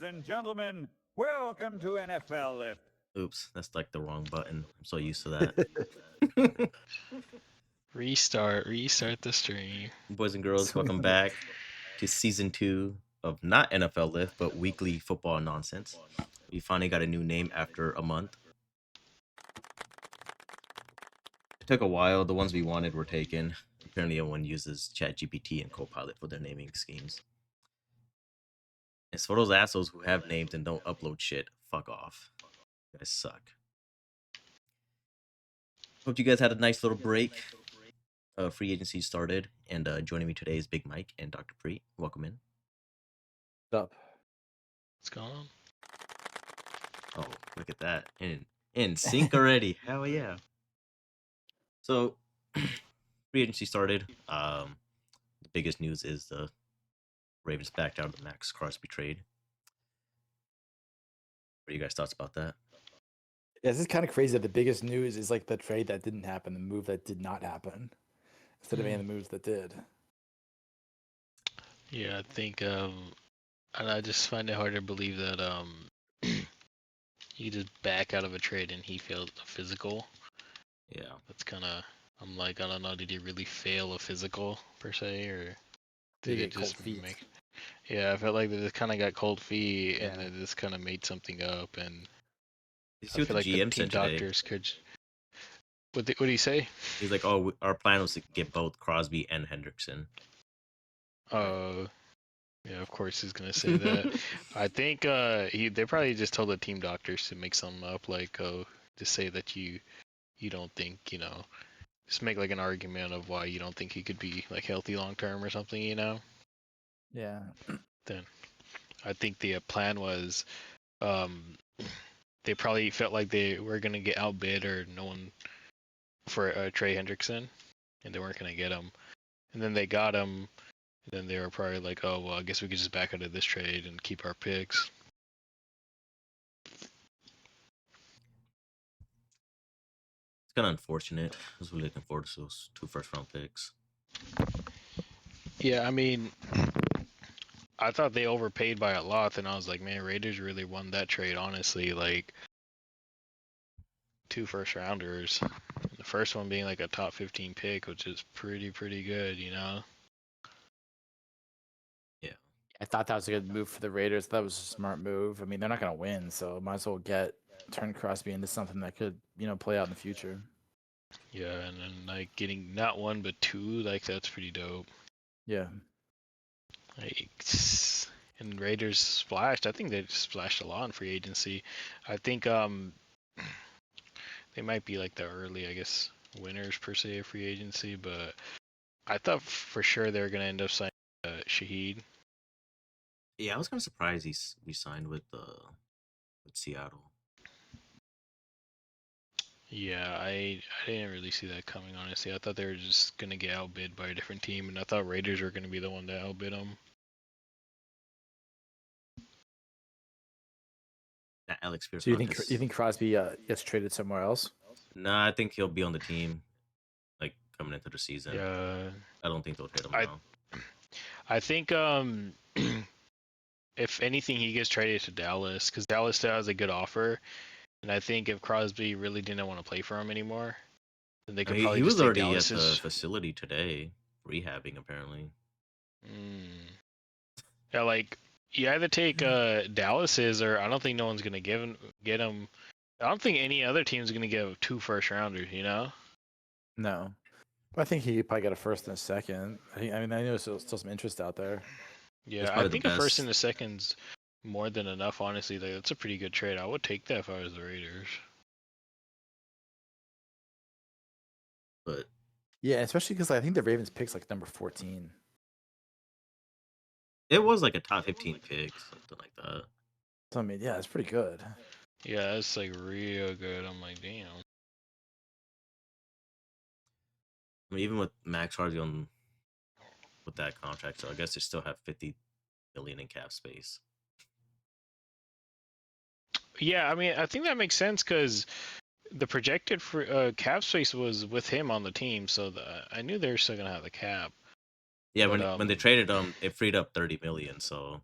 and gentlemen, welcome to NFL Lift. Oops, that's like the wrong button. I'm so used to that. Restart the stream. Boys and girls, welcome back to season 2 of not NFL Lift, but weekly football nonsense. We finally got a new name after a month. It took a while. The ones we wanted were taken. Apparently, everyone uses ChatGPT and Copilot for their naming schemes. And so for those assholes who have names and don't upload shit, fuck off. You guys suck. Hope you guys had a nice little break. Free agency started, and joining me today is Big Mike and Dr. Pre. Welcome in. What's up? What's going on? Oh, look at that. In sync already. Hell yeah. So, free agency started. The biggest news is the Ravens backed out of the Max Crosby trade. What are you guys' thoughts about that? Yeah, this is kind of crazy that the biggest news is like the trade that didn't happen, the move that did not happen, instead of any of the moves that did. Yeah, I think and I just find it hard to believe that you just back out of a trade and he failed a physical. Yeah. That's kind of, I'm like, I don't know, did he really fail a physical per se, or Did did he it get cold just feet? make? Yeah, I felt like they just kind of got cold feet and Yeah. they just kind of made something up, and You I see what feel the like the GM team said today? doctors could. What did he say? He's like, "Oh, our plan was to get both Crosby and Hendrickson." Yeah, of course he's gonna say that. I think they probably just told the team doctors to make something up, like just say that you don't think, just make like an argument of why you don't think he could be like healthy long term or something, Yeah. Then I think the plan was they probably felt like they were gonna get outbid or no one for Trey Hendrickson, and they weren't gonna get him, and then they got him. Then they were probably like, oh, well, I guess we could just back out of this trade and keep our picks. It's kind of unfortunate. I was really looking forward to those 2 first-round picks. Yeah, I mean, I thought they overpaid by a lot, and I was like, man, Raiders really won that trade, honestly. Like, 2 first-rounders. The first one being like a top 15 pick, which is pretty good, I thought that was a good move for the Raiders. That was a smart move. I mean, they're not going to win, so might as well turn Crosby into something that could, play out in the future. Yeah, and then like getting not 1 but 2, like that's pretty dope. Yeah. Like, and Raiders splashed. I think they splashed a lot in free agency. I think they might be like the early, I guess, winners per se of free agency, but I thought for sure they were gonna end up signing Shaheed. Yeah, I was kind of surprised he signed with Seattle. Yeah, I didn't really see that coming, honestly. I thought they were just gonna get outbid by a different team, and I thought Raiders were gonna be the one that outbid them. That Alex Pierce. So you think Crosby gets traded somewhere else? Nah, I think he'll be on the team, like coming into the season. Yeah, I don't think they'll trade him now. I think if anything, he gets traded to Dallas because Dallas still has a good offer, and I think if Crosby really didn't want to play for him anymore, then they could probably He just was take already Dallas's. at the facility today, rehabbing apparently. Yeah, like you either take Dallas's, or I don't think no one's gonna get him. I don't think any other team's gonna give 2 first-rounders. No. I think he probably got a first and a second. I know there's still some interest out there. Yeah, I think a first and a second's more than enough, honestly. Like, that's a pretty good trade. I would take that if I was the Raiders. But yeah, especially because I think the Ravens pick's like number 14. It was like a top 15 pick, something like that. So I mean, yeah, it's pretty good. Yeah, that's like real good. I'm like, damn. I mean, even with Max Crosby on with that contract, so I guess they still have $50 million in cap space. Yeah, I mean, I think that makes sense because the projected for cap space was with him on the team, so I knew they were still gonna have the cap. Yeah, but, when they traded him, it freed up $30 million. So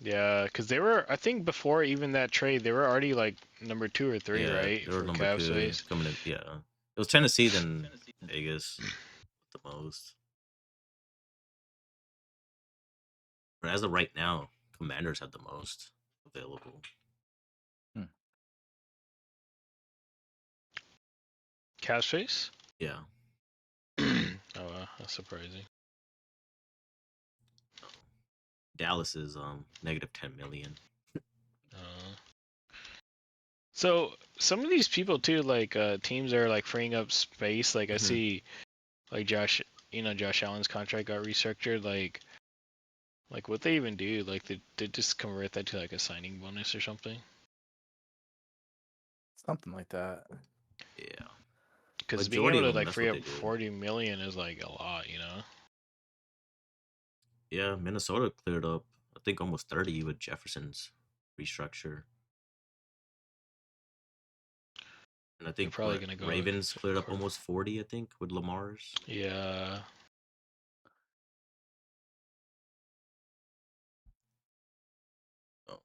Yeah, because they were, I think before even that trade, they were already like number 2 or 3, Yeah, right? they were For number cap 2 space. coming in. Yeah, it was Tennessee then Vegas the most. But as of right now, Commanders have the most available. Cap space? Yeah. Oh, wow, that's surprising. Dallas is negative 10 million. Uh, so some of these people too, like teams are like freeing up space. Like I Mhm. see, like Josh Allen's contract got restructured. Like what they even do? Like they just convert that to like a signing bonus or something. Something like that. Yeah. Because being Majority able of to them, like that's free what up they do. 40 million is like a lot, you know. Yeah, Minnesota cleared up, I think, almost 30 with Jefferson's restructure. And I They're think probably gonna go Ravens cleared up Cor- almost 40, I think, with Lamar's. Yeah. Oh,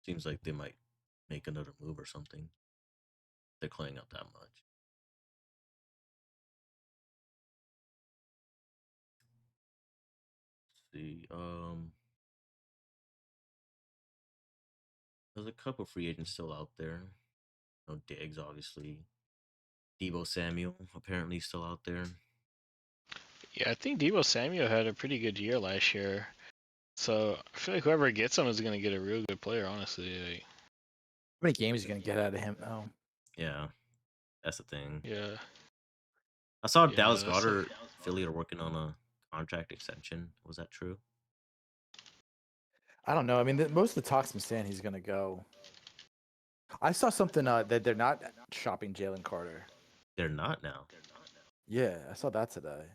seems like they might make another move or something. They're clearing up that much. Let's see, there's a couple free agents still out there. No Diggs, obviously. Debo Samuel apparently still out there. Yeah, I think Debo Samuel had a pretty good year last year. So I feel like whoever gets him is gonna get a real good player, honestly. Like, How many games are you gonna get out of him though? Yeah, that's the thing. yeah. I saw Yeah, Dallas that's Goddard, Philly are working on a contract extension. Was that true? I don't know. I mean, most of the talk's been saying he's gonna go. I saw something that they're not shopping Jalen Carter. They're not now. Yeah, I saw that today.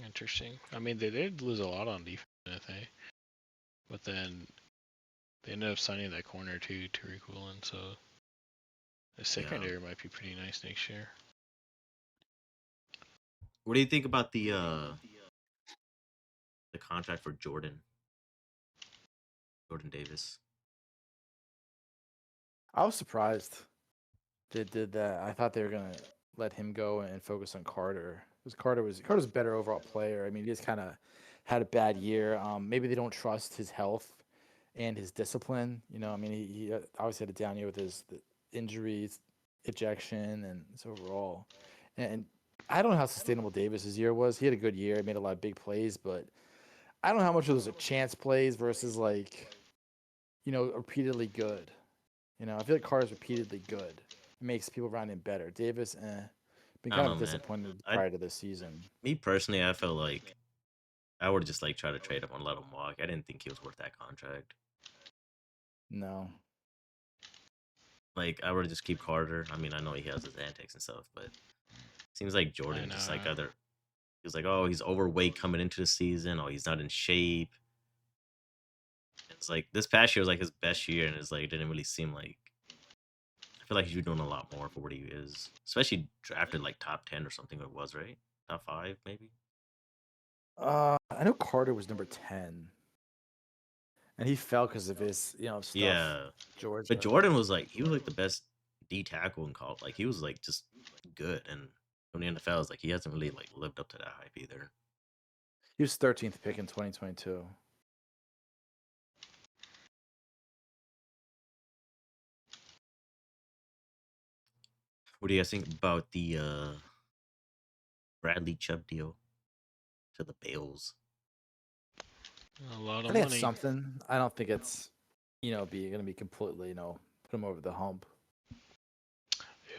interesting. I mean, they did lose a lot on defense, I think. But then they ended up signing that corner too, Tariq Woolen, so the secondary might be pretty nice next year. What do you think about the contract for Jordan Davis? I was surprised they did that. I thought they were gonna let him go and focus on Carter because Carter's a better overall player. I mean, he just kind of had a bad year. Maybe they don't trust his health and his discipline. You know, I mean, he obviously had a down year with the injuries, ejection, and his overall. And I don't know how sustainable Davis's year was. He had a good year. He made a lot of big plays, but I don't know how much of those are chance plays versus like, repeatedly good. I feel like Carter's repeatedly good. It makes people around him better. Davis, been I kind don't of know, man. disappointed prior to this season. Me personally, I felt like I would just like try to trade him and let him walk. I didn't think he was worth that contract. No. Like I would just keep Carter. I mean, I know he has his antics and stuff, but it seems like Jordan just like know. other. He was like, oh, he's overweight coming into the season. Oh, he's not in shape. It's like this past year was like his best year, and it's like it didn't really seem like. I feel like he's doing a lot more for what he is, especially drafted like top 10 or something. It was right, top 5 maybe. I know Carter was number 10, and he fell because of his, stuff. Yeah, Georgia. but Jordan was like he was like the best D tackle in college. Like he was like just good, and from the NFL, it's like he hasn't really like lived up to that hype either. He was 13th pick in 2022. What do you guys think about the Bradley Chubb deal to the Bills? A lot I of think money. it's something. I don't think it's, going to be completely, put him over the hump.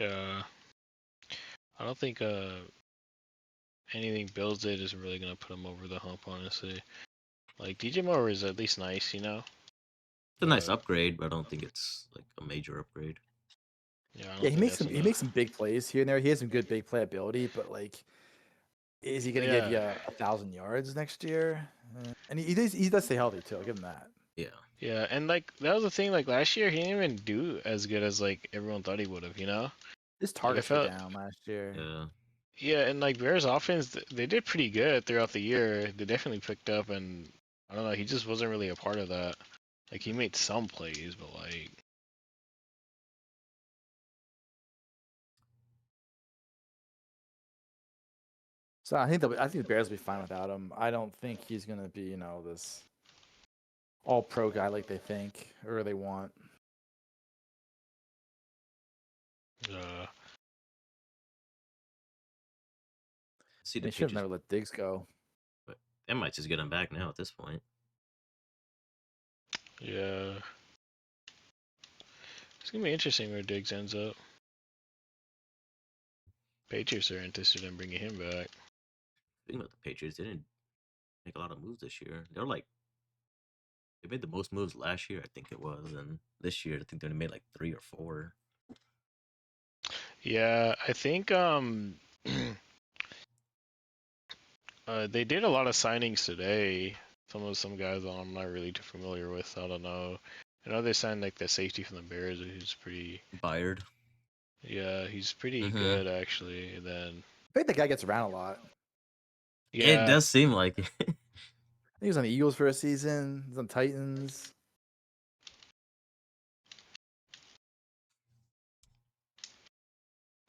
Yeah. I don't think anything Bills did is really gonna put him over the hump, honestly. Like DJ Moore is at least nice, It's a nice But- upgrade, but I don't think it's like a major upgrade. Yeah, I don't Yeah, he think makes that's he enough. makes some big plays here and there. He has some good big playability, but like, is he going to give you 1,000 yards next year? And he does stay healthy too. I'll give him that. Yeah. Yeah, and like that was the thing. Like last year, he didn't even do as good as like everyone thought he would have. His targets were felt- down last year. Yeah. Yeah, and like Bears offense, they did pretty good throughout the year. They definitely picked up, and I don't know, he just wasn't really a part of that. Like he made some plays, but like So I think the Bears will be fine without him. I don't think he's gonna be, you know, this all pro guy like they think or they want. uh, See the They should have Patriots, never let Diggs go. but they might just get him back now at this point. yeah, it's gonna be interesting where Diggs ends up. Patriots are interested in bringing him back. Speaking about the Patriots, they didn't make a lot of moves this year. They're like they made the most moves last year, I think it was, and this year I think they only made like 3 or 4. Yeah, I think they did a lot of signings today. Some guys I'm not really too familiar with. I don't know. I know they signed like the safety from the Bears, who's pretty. Byard. Yeah, he's pretty Mm-hmm. good actually. And then I think the guy gets around a lot. It yeah, does seem like it. I think he was on the Eagles for a season. He's on Titans.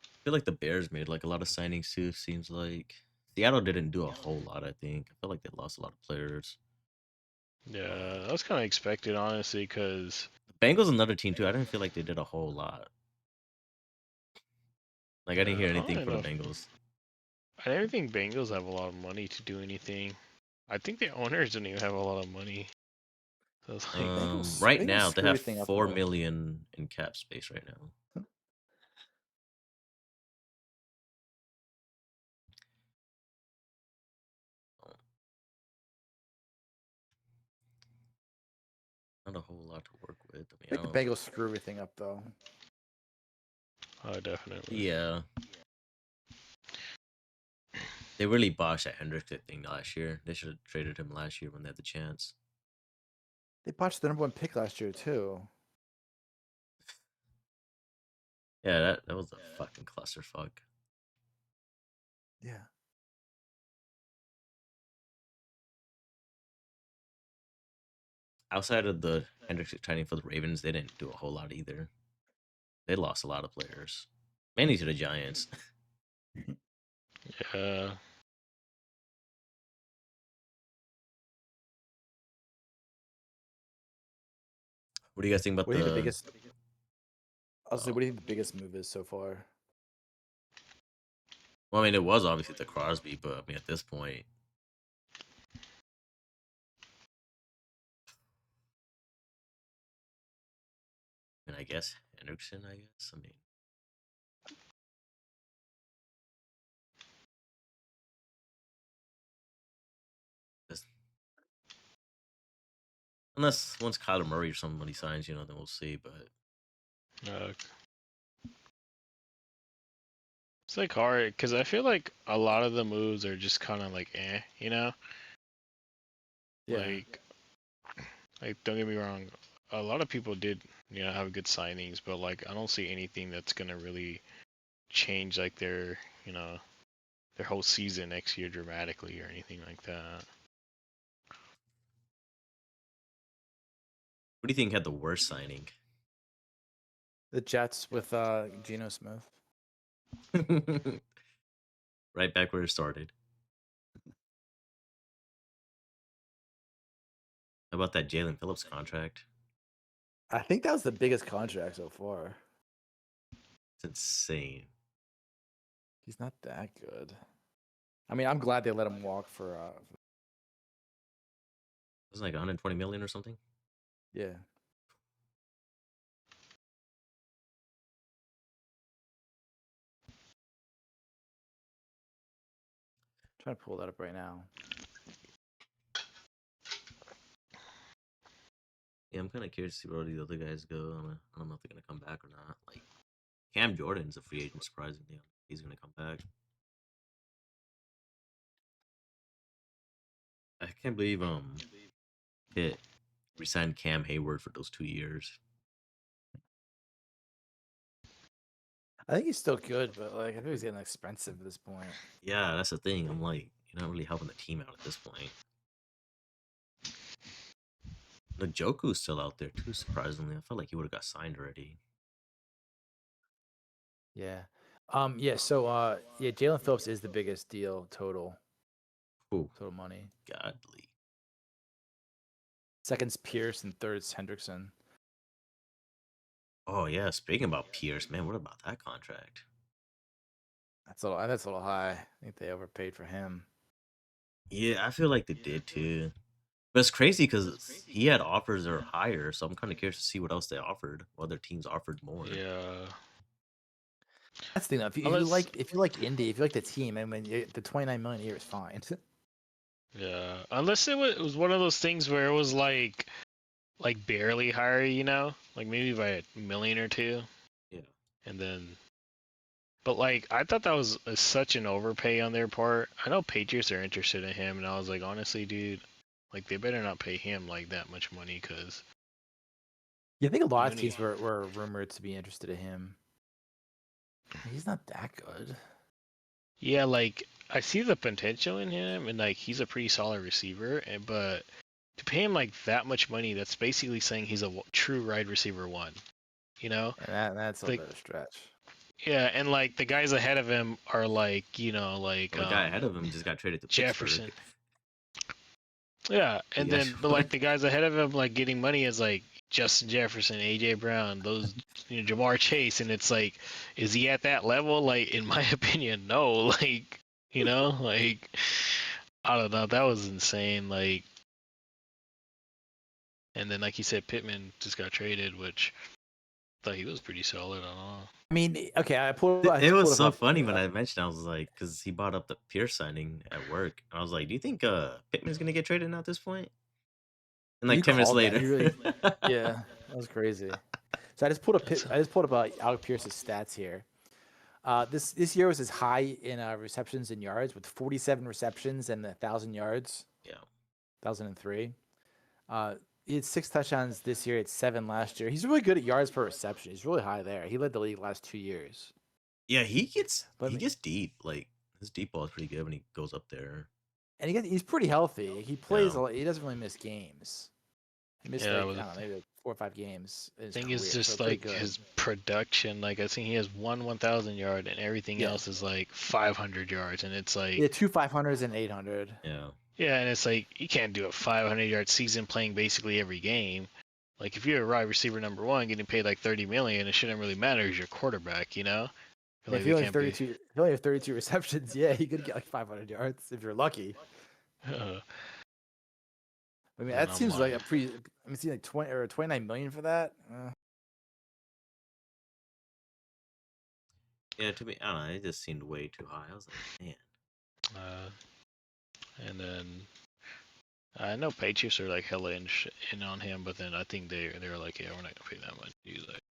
I feel like the Bears made like a lot of signings too. Seems like Seattle didn't do a whole lot. I think I feel like they lost a lot of players. yeah, that was kind of expected honestly, because The Bengals another team too. I didn't feel like they did a whole lot. Like I didn't hear I anything don't for the know. Bengals. I don't think Bengals have a lot of money to do anything. I think the owners don't even have a lot of money. So it's like, Right Bengals now they screw have everything up, 4 million in cap space right now. Not a whole lot to work with. I I think the mean, Bengals screw everything up though. oh, definitely. yeah, they really botched that Hendricks thing last year. They should have traded him last year when they had the chance. They botched the #1 pick last year too. Yeah, that was a fucking clusterfuck. Yeah. Outside of the Hendricks signing for the Ravens, they didn't do a whole lot either. They lost a lot of players, mainly to the Giants. Yeah. What do you guys think about What do you think the the? biggest? I'll say, what do you think the biggest move is so far? Well, I mean, it was obviously the Crosby, but I mean, at this point, and I guess Hendrickson. I guess. I mean, this- unless once Kyler Murray or somebody signs, then we'll see. But Uh, it's like hard because I feel like a lot of the moves are just kind of like Yeah. like don't get me wrong, a lot of people did have good signings, but like I don't see anything that's gonna really change like their whole season next year dramatically or anything like that. what do you think had the worst signing? The Jets with Geno Smith. Right back where it started. How about that Jalen Phillips contract? I think that was the biggest contract so far. It's insane. He's not that good. I mean, I'm glad they let him walk for It was like 120 million or something. yeah. Trying to pull that up right now. Yeah, I'm kind of curious to see where all these other guys go. I don't know if they're gonna come back or not. Like Cam Jordan's a free agent, surprisingly. He's gonna come back. I can't believe Pitt resigned Cam Hayward for those 2 years. I think he's still good, but like I think he's getting expensive at this point. Yeah, that's the thing. I'm like, you're not really helping the team out at this point. The Joku's still out there too, surprisingly. I felt like he would have got signed already. Yeah. Yeah. So yeah, Jalen Phillips is the biggest deal total Ooh, money. godly. Second's Pierce and third's Hendrickson. Oh yeah, speaking about Pierce, man, what about that contract? That's a little high. I think they overpaid for him. Yeah, I feel like they did too. But it's crazy because he had offers that are higher, so I'm kind of curious to see what else they offered. What other teams offered more. Yeah. That's the thing. Though. If you Unless, like Indy, if you like the team, I mean, the 29 million a year is fine. yeah, unless it was one of those things where it was like barely higher, you know, like maybe by a million or two, Yeah. and then. But like, I thought that was such an overpay on their part. I know Patriots are interested in him, and I was like, honestly, dude, like they better not pay him like that much money, because Yeah, I think a lot of Mooney. teams were rumored to be interested in him. He's not that good. Yeah, like I see the potential in him, and like he's a pretty solid receiver, but to pay him like that much money, that's basically saying he's a true wide receiver one. You know, And that's a like bit of a stretch. yeah, and like the guys ahead of him are like like Well, the guy ahead of him just got traded to Jefferson. Pittsburgh. Yeah, and Yeah. then but like the guys ahead of him like getting money is like Justin Jefferson, AJ Brown, those Jamar Chase, and it's like, is he at that level? Like in my opinion, no. Like like I don't know, that was insane. Like, and then like you said, Pittman just got traded, which I thought he was pretty solid. I don't know. I mean, okay, I pulled. I It just pulled was up so up, funny when I mentioned. I was like, because he brought up the Pierce signing at work, and I was like, "Do you think Pittman's gonna get traded now at this point?" And like You 10 minutes called that. later, He really. Yeah, that was crazy. So I just pulled That's, I just pulled up Alec Pierce's stats here. This year was his high in receptions and yards with 47 receptions and 1,000 yards. yeah, 1,003. He had 6 touchdowns this year. It's 7 last year. He's really good at yards per reception. He's really high there. He led the league last 2 years. yeah, he gets But I he mean, gets deep. Like his deep ball is pretty good when he goes up there. and he's pretty healthy. He plays a lot. He doesn't really miss games. He missed yeah, like was I don't know, maybe like 4 or 5 games in his thing career. is So just pretty like good. his production. Like I think he has 1,000 yard, and everything Yeah. else is like 500 yards, and it's like Yeah, 2 500s and 800. Yeah, yeah, and it's like you can't do a 500-yard season playing basically every game. Like if you're a wide receiver number one, getting paid like 30 million, it shouldn't really matter as your quarterback, you know? Yeah, Like if we you only have can't be. 32, if you only have 32 receptions, yeah, he could get like 500 yards if you're lucky. I mean, And that I'm seems like like, a pretty. I mean, see, like 20 or 29 million for that. yeah. To me, I don't know. It just seemed way too high. I was like, man. and then I know Patriots are like hella in on him, but then I think they're like, yeah, we're not gonna pay that much. He's like,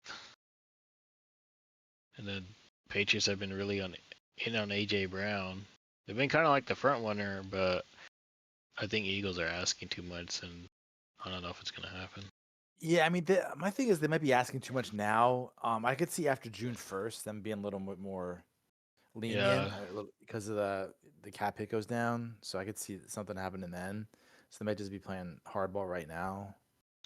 and then Patriots have been really on AJ Brown. They've been kind of like the front runner, but I think Eagles are asking too much, and I don't know if it's gonna happen. Yeah, I mean, my thing is they might be asking too much now. I could see after June 1st them being a little bit more lenient Yeah. because of the cap hit goes down. So I could see something happening then. So they might just be playing hardball right now.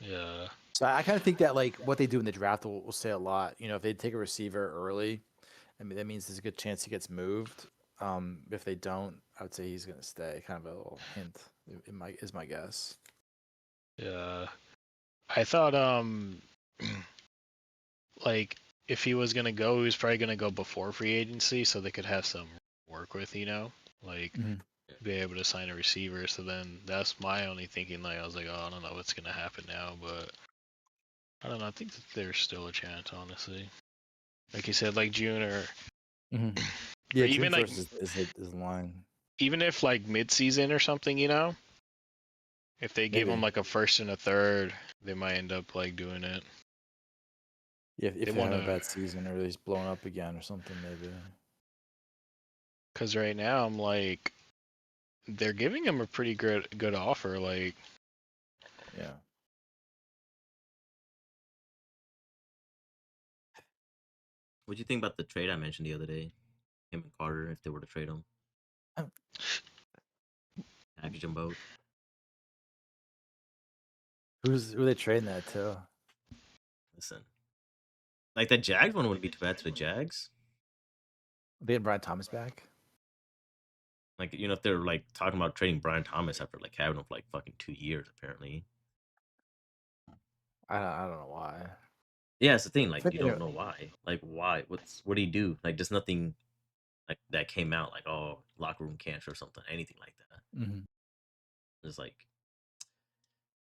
Yeah. So I kind of think that like what they do in the draft will say a lot. You know, if they take a receiver early, I mean that means there's a good chance he gets moved. If they don't, I would say he's going to stay. Kind of a little hint, is my guess. Yeah. I thought like if he was gonna go, he was probably gonna go before free agency so they could have some work with, like be able to sign a receiver. So then that's my only thinking. Like I was like, oh, I don't know what's gonna happen now, but I don't know. I think that there's still a chance, honestly. Like you said, like June or Yeah, or June even like 1st is the line. even if like mid-season or something, if they give him Maybe. like a first and a third, they might end up like doing it. Yeah, if They they have a wanna, bad season or he's blown up again or something, maybe. cause right now I'm like, they're giving him a pretty good offer. Like Yeah. What'd you think about the trade I mentioned the other day? Him and Carter, if they were to trade him, Um, package them both. who are they trading that to? Listen, like that Jags one wouldn't be too bad to the Jags. They getting Brian Thomas back? Like, you know, if they're like talking about trading Brian Thomas after like having him for like fucking 2 years, apparently. I don't know why. Yeah, it's the thing. I Like, think you they don't know- know why. Like, why? What do you do? Like, just nothing like that came out. Like, oh, locker room cancer or something, anything like that. Mhm. It's like,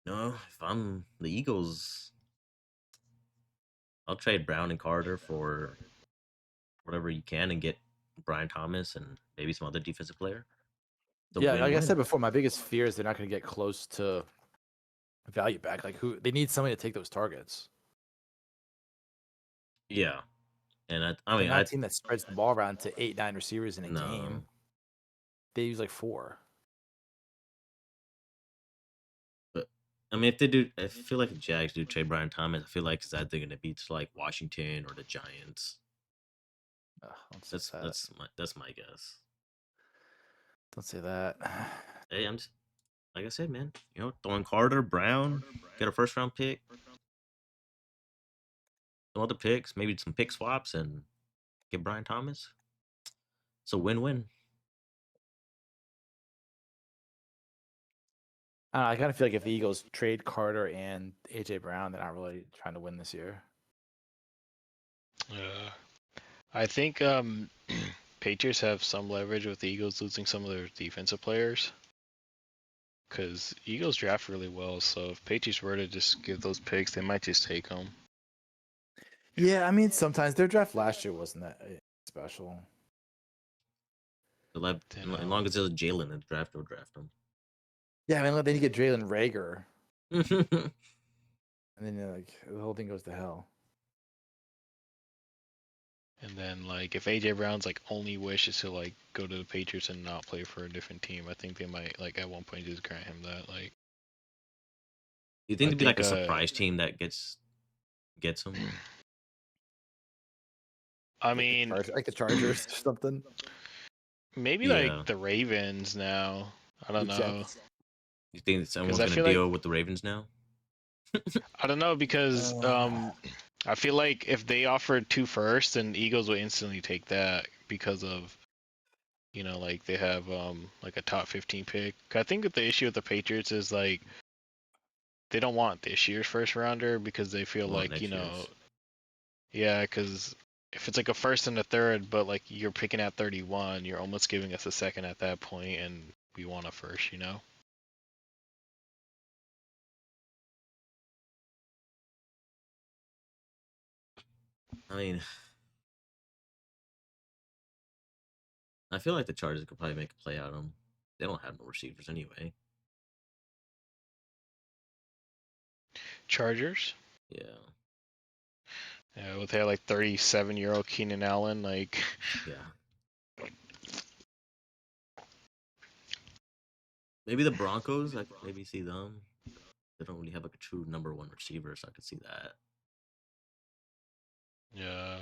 no, if I'm the Eagles, I'll trade Brown and Carter for whatever you can and get Brian Thomas and maybe some other defensive player. It's a Yeah, like I win-win. said before, my biggest fear is they're not going to get close to value back. Like who they need somebody to take those targets. Yeah, and I They're mean, not a team that spreads the ball around to 8-9 receivers in a no. game. They use like 4. But I mean, if they do, I feel like the Jags do trade Brian Thomas. I feel like it's either going to be to like Washington or the Giants. Ugh, don't say that. That's my guess. Don't say that. Hey, I'm just, like I said, man. You know, throwing Carter, Brown, get a first round pick, some other picks, maybe some pick swaps, and get Brian Thomas. It's a win-win. I kind of feel like if the Eagles trade Carter and AJ Brown, they're not really trying to win this year. I think Patriots have some leverage with the Eagles losing some of their defensive players. Because Eagles draft really well, so if Patriots were to just give those picks, they might just take them. Yeah, I mean sometimes their draft last year wasn't that special. As long as there's Jalen in the draft, they'll draft him. Yeah, I mean then you get Jalen Rager, and then like the whole thing goes to hell. And then like if AJ Brown's like only wish is to like go to the Patriots and not play for a different team, I think they might like at one point just grant him that. Like, You think I it'd be like a think, surprise team that gets him? I mean, Like the Chargers or something. maybe Yeah. like the Ravens now. I don't The know. Jets. You think someone's I gonna feel like- deal with the Ravens now? I don't know because Uh. I feel like if they offered 2 firsts, then Eagles would instantly take that because of, you know, like they have like a top 15 pick. I think that the issue with the Patriots is like they don't want this year's first rounder because they feel They want like, you next know, year's. yeah, because if it's like a first and a third, but like you're picking at 31, you're almost giving us a second at that point, and we want a first, you know. I mean, I feel like the Chargers could probably make a play out of them. They don't have no receivers anyway. Chargers. Yeah, Yeah, with their like 37-year-old Keenan Allen, like yeah. Maybe the Broncos. I could maybe see them. They don't really have like a true number 1 receiver, so I could see that. yeah.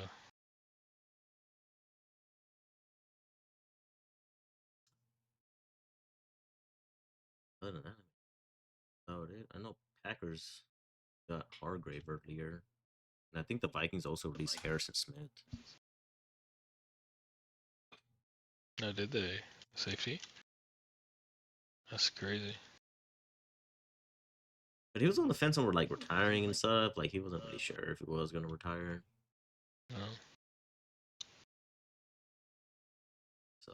Other than that, about it. I know Packers got Hargrave earlier, and I think the Vikings also released Harrison Smith. No, did they? Safety? That's crazy. But he was on the fence over like retiring and stuff. Like he wasn't really sure if he was gonna retire. No. So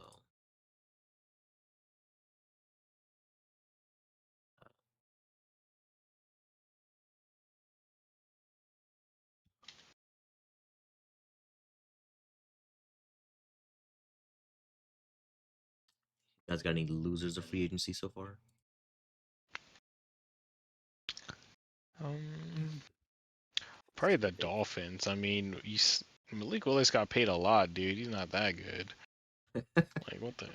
you guys got any losers of free agency so far? Probably the Dolphins. I mean, Malik Willis got paid a lot, dude. He's not that good. Like what the?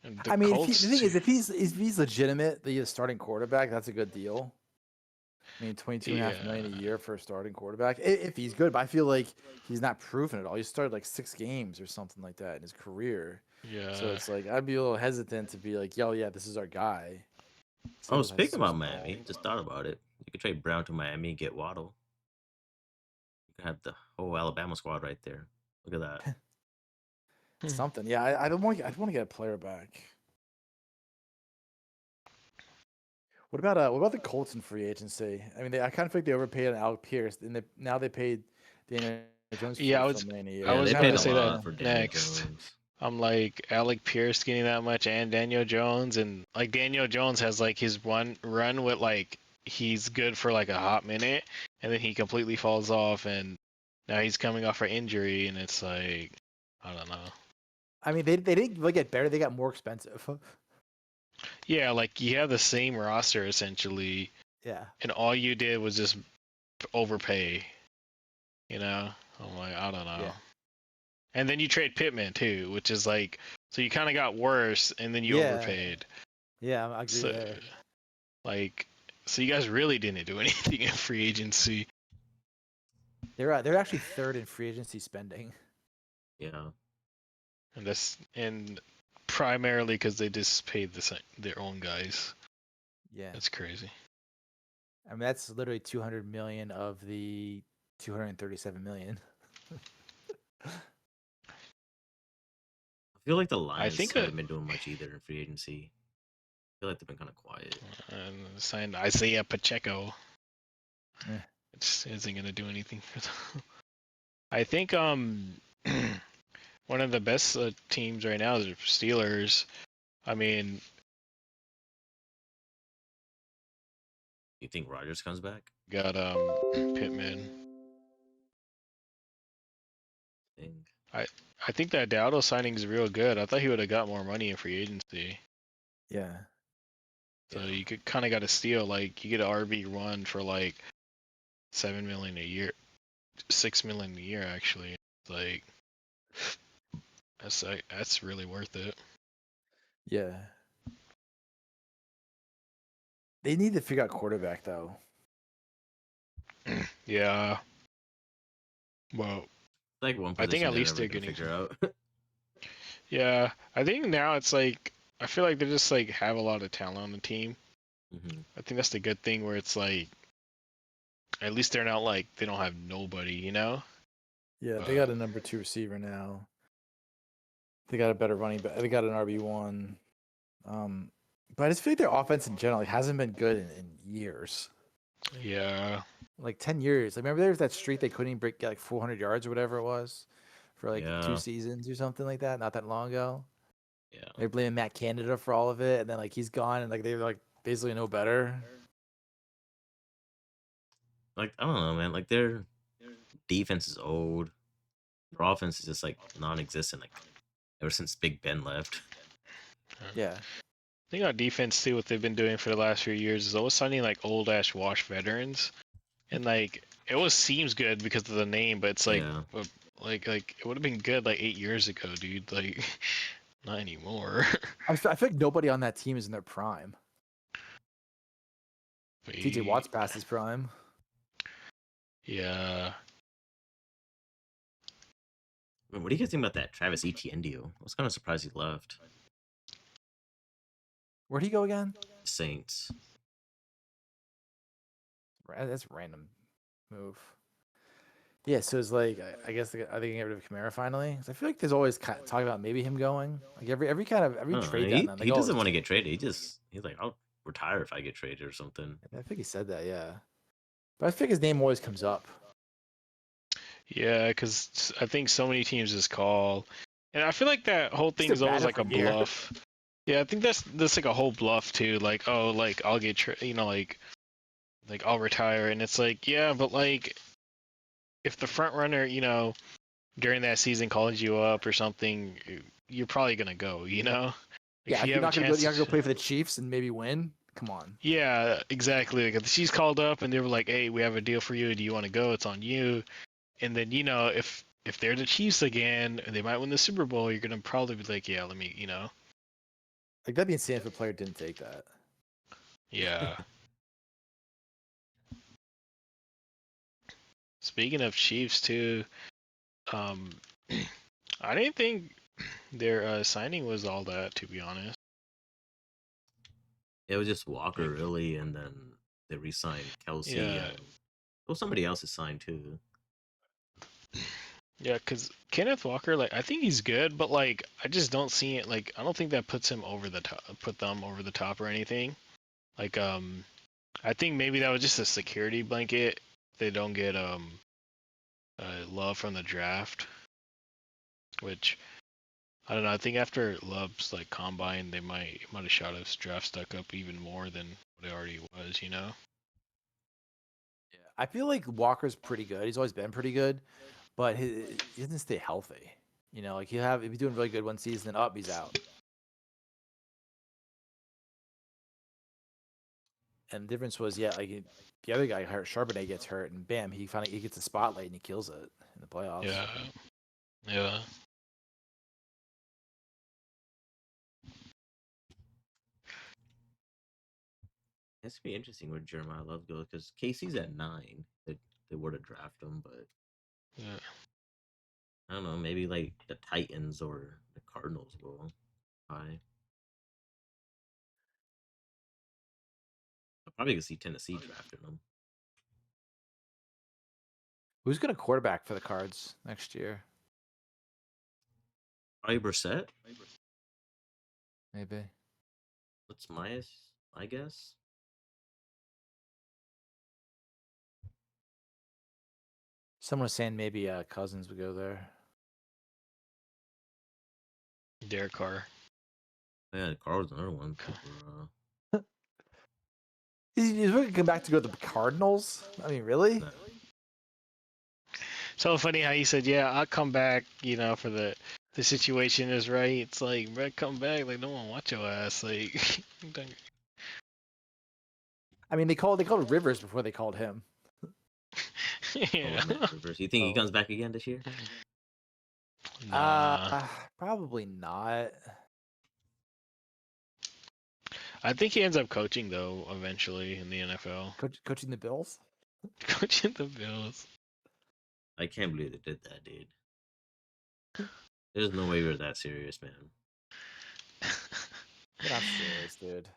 And the I mean, Colts, the thing is, if he's legitimate, the starting quarterback, that's a good deal. I mean, 22.5 million a Yeah. year for a starting quarterback, if he's good. But I feel like he's not proven it all. He started like 6 games or something like that in his career. So Yeah. it's like I'd be a little hesitant to be like, yo, yeah, this is our guy. Oh, Samuels has speaking so about small. Miami, just thought about it. You could trade Brown to Miami and get Waddle. You could have the whole Alabama squad right there. Look at that. Something. Yeah, I don't want. I want to get a player back. What about the Colts in free agency? I mean, I kind of think they overpaid on Alec Pierce, and now they paid Daniel Jones Yeah, 44 million a I Yeah, year. was they Kind about paid to a of say that lot wanna, for Daniel next. Jones. I'm like Alec Pierce getting that much and Daniel Jones, and like Daniel Jones has like his one run with like he's good for like a hot minute, and then he completely falls off, and now he's coming off an injury, and it's like I don't know. I mean, they didn't really get better. They got more expensive. Yeah, like you have the same roster essentially, Yeah. and all you did was just overpay. You know, I'm like I don't know. Yeah. And then you trade Pittman too, which is like so you kind of got worse, and then you Yeah. overpaid. Yeah, I agree So there. like, so you guys really didn't do anything in free agency. They're actually third in free agency spending. Yeah. And primarily because they just paid their own guys. Yeah. That's crazy. I mean, that's literally 200 million of the 237 million. I feel like the I Lions think haven't been doing much either in free agency. I feel like they've been kind of quiet. Signed Isaiah Pacheco. Eh. It just isn't gonna do anything for them. I think one of the best teams right now is the Steelers. I mean, You think Rodgers comes back? got Pittman. Think. I think that Dowdle signing is real good. I thought he would have got more money in free agency. Yeah. So Yeah. you could kind of got a steal. Like you get an RB1 for like 7 million a year, 6 million a year actually. Like that's really worth it. Yeah. They need to figure out quarterback though. Yeah. Well, Like one I think position at they're least never they're gonna getting. figure out. Yeah, I think now it's like I feel like they just like have a lot of talent on the team. hmm I think that's the good thing where it's like at least they're not like they don't have nobody, you know? Yeah, they got a number 2 receiver now. They got a better running back. They got an RB1. But I just feel like their offense in general hasn't been good in years. Yeah. Like 10 years. I remember there was that streak they couldn't even get like 400 yards or whatever it was for like 2 Yeah. seasons or something like that. Not that long ago. Yeah. They're blaming Matt Canada for all of it, and then like he's gone, and like they were like basically no better. Like I don't know, man. Like their defense is old. Their offense is just like non-existent. Like ever since Big Ben left. Yeah, I think on defense too, what they've been doing for the last few years is always signing like old ass wash veterans, and like it always seems good because of the name, but it's like, Yeah. like it would have been good like 8 years ago, dude. Like, not anymore. I feel like nobody on that team is in their prime. But TJ Watt's past his prime. Yeah. Man, what do you guys think about that Travis Etienne deal? I was kind of surprised he left. Where'd he go again? Saints. That's a random move. Yeah, so it's like I guess are they gonna get rid of Kamara finally? 'Cause I feel like there's always kind of talk about maybe him going. Like every I trade don't know, down. he doesn't want to get traded. He's like, I'll retire if I get traded or something. I think he said that, yeah. But I think his name always comes up. Yeah, because I think so many teams just call, and I feel like that whole thing Still is always bad like a every year. bluff. Yeah, I think that's like a whole bluff too. Like, oh, like I'll get like I'll retire, and it's like, yeah, but like if the front runner, during that season calls you up or something, you're probably gonna go, Like, Yeah, if you you're have a not gonna chance go play for the Chiefs and maybe win. Come on. Yeah, exactly. Like if she's called up and they were like, "Hey, we have a deal for you. Do you want to go? It's on you." And then if they're the Chiefs again and they might win the Super Bowl, you're gonna probably be like, "Yeah, let me," Like that'd be insane if a player didn't take that. Yeah. speaking of Chiefs too, um, I didn't think their signing was all that, to be honest. It was just Walker Like, really, and then they re-signed Kelsey. yeah, Well, somebody else is signed too. yeah, because Kenneth Walker, like, I think he's good, but like, I just don't see it. Like, I don't think that puts him over the top, put them over the top or anything. Like, I think maybe that was just a security blanket. They don't get Love from the draft, which I don't know. I think after Love's like combine, they might have shot his draft stuck up even more than what it already was. You know? Yeah, I feel like Walker's pretty good. He's always been pretty good, but he doesn't stay healthy. You know, like he'll be doing really good one season, then he's out. And the difference was, yeah, like the other guy hurt, Charbonnet gets hurt, and bam, he gets a spotlight and he kills it in the playoffs. Yeah, yeah. It's gonna be interesting where Jeremiah Love goes because Casey's at 9. They were to draft him, but Yeah. I don't know. Maybe like the Titans or the Cardinals will buy. I'm probably gonna see Tennessee drafting them. Who's going to quarterback for the Cards next year? Probably Brissett. Maybe. That's my guess. Someone was saying maybe Cousins would go there. Derek Carr. Yeah, Carl's another one. He's going to come back to go to the Cardinals? I mean, really? So funny how you said, "Yeah, I'll come back." You know, for the situation is right. It's like, bro, come back. Like, no one watch your ass. Like, I mean, they called Rivers before they called him. yeah. Rivers. You think he comes back again this year? Nah. Probably not. I think he ends up coaching though eventually in the NFL. Coaching the Bills? Coaching the Bills. I can't believe they did that, dude. There's no way we're that serious, man. They're not serious, dude.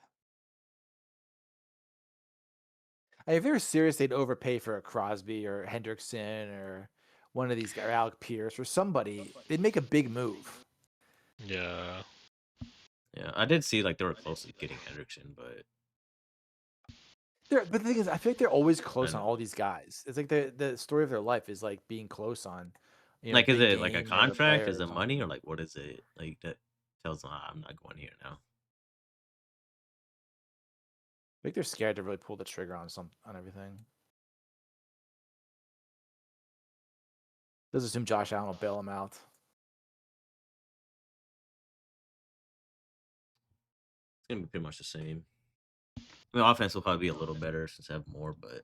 If they were serious, they'd overpay for a Crosby or Hendrickson or one of these guys, or Alec Pierce or somebody. They'd make a big move. Yeah. Yeah, I did see like they were close to getting Hendrickson, but But the thing is, I feel like they're always close I on know. all these guys. It's like the story of their life is like being close on. like, is big it like a game or contract? player Is or it something. money or like what is it? Like that tells them I'm not going here now. I think they're scared to really pull the trigger on everything. Let's assume Josh Allen will bail him out. It's gonna be pretty much the same. I mean, offense will probably be a little better since I have more, but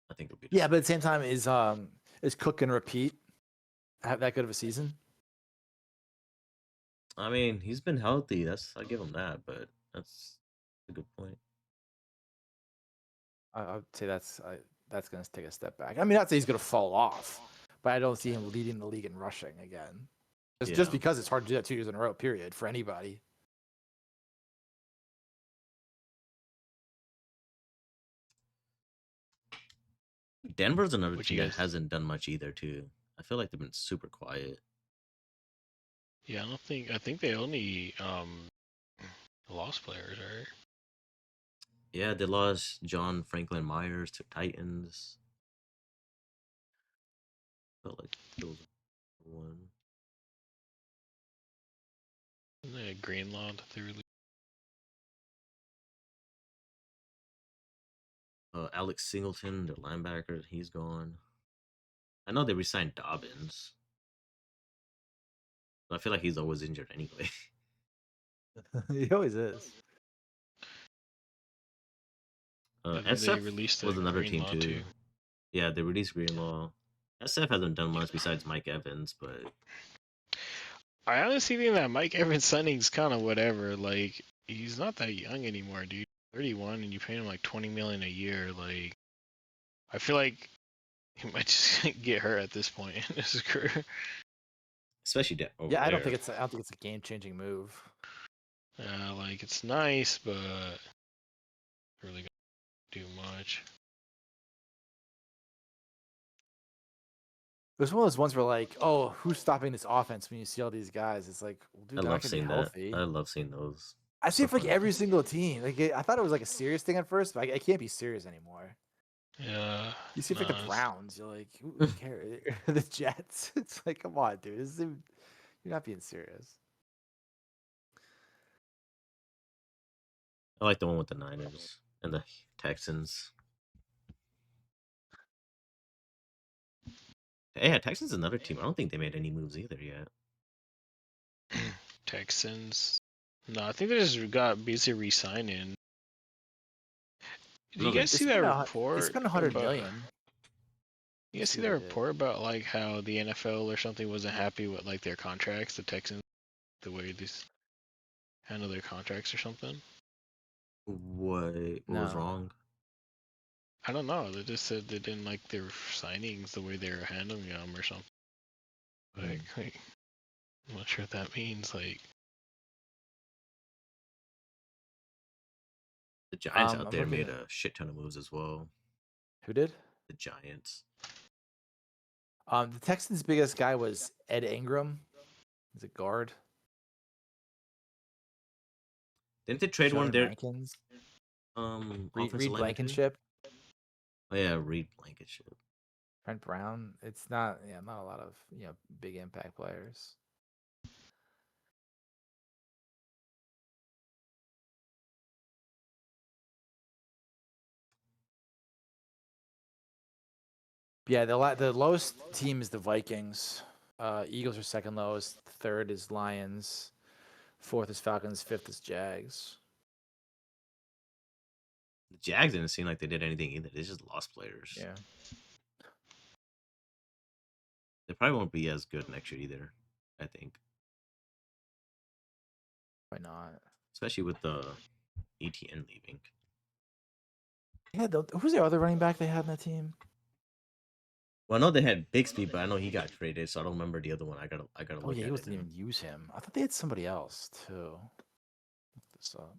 I think it'll be. Yeah, but at the same time, is Cook gonna repeat? Have that good of a season? I mean, he's been healthy. I give him that, but that's a good point. I would say that's going to take a step back. I mean, not say he's going to fall off, but I don't see him leading the league in rushing again. Just because it's hard to do that 2 years in a row, period, for anybody. Denver's another What team you that guys- hasn't done much either, too. I feel like they've been super quiet. Yeah, I think they only lost players, right? Yeah, they lost John Franklin Myers to Titans. Felt like it was one. Isn't it Greenlaw that they released? Alex Singleton, their linebacker, he's gone. I know they re-signed Dobbins. But I feel like he's always injured anyway. He always is. And then SF they released was a another team Greenlaw, too. Yeah, they released Greenlaw. SF hasn't done much besides Mike Evans, but I honestly think that Mike Evans signing's kind of whatever. Like, he's not that young anymore, dude. 31, and you pay him like $20 million a year. Like, I feel like he might just get hurt at this point in his career. Especially over Yeah, I don't there. think it's a game-changing move. Like it's nice, but really gonna do much. It was one of those ones where like, oh, who's stopping this offense when you see all these guys? It's like, well, dude, I they're not love gonna be seeing that. healthy. I love seeing those. I see So it for like fun to every see. single team. Like, I thought it was like a serious thing at first, but it can't be serious anymore. Yeah. You see it for like the Browns, you're like, who cares? The Jets. It's like, come on, dude. You're not being serious. I like the one with the Niners and the Texans. Yeah, Texans is another team. I don't think they made any moves either yet. Texans. No, I think they just got busy re-signing. Did you Okay. guys see that They report spent 100 about? million. You guys see that report about like how the NFL or something wasn't happy with like their contracts, the Texans, the way these handle their contracts or something? What was No. wrong? I don't know. They just said they didn't like their signings the way they were handling them or something. Like I'm not sure what that means. Like, The Giants I'm out there looking made at- a shit ton of moves as well. Who did? The Giants. The Texans' biggest guy was Ed Ingram. He's a guard. Didn't they trade one Sean of their Rankins. offensive Reed linemen too? Blankenship. Oh yeah, Reed Blankenship. Trent Brown. It's not a lot of big impact players. Yeah, the lowest team is the Vikings. Eagles are second lowest. Third is Lions. Fourth is Falcons. Fifth is Jags. The Jags didn't seem like they did anything either. They just lost players. Yeah. They probably won't be as good next year either, I think. Why not? Especially with the ETN leaving. Yeah. Who's the other running back they had in that team? Well, I know they had Bixby, but I know he got traded, so I don't remember the other one. I gotta Oh look yeah, at Eagles it. didn't even use him. I thought they had somebody else too. Look this up.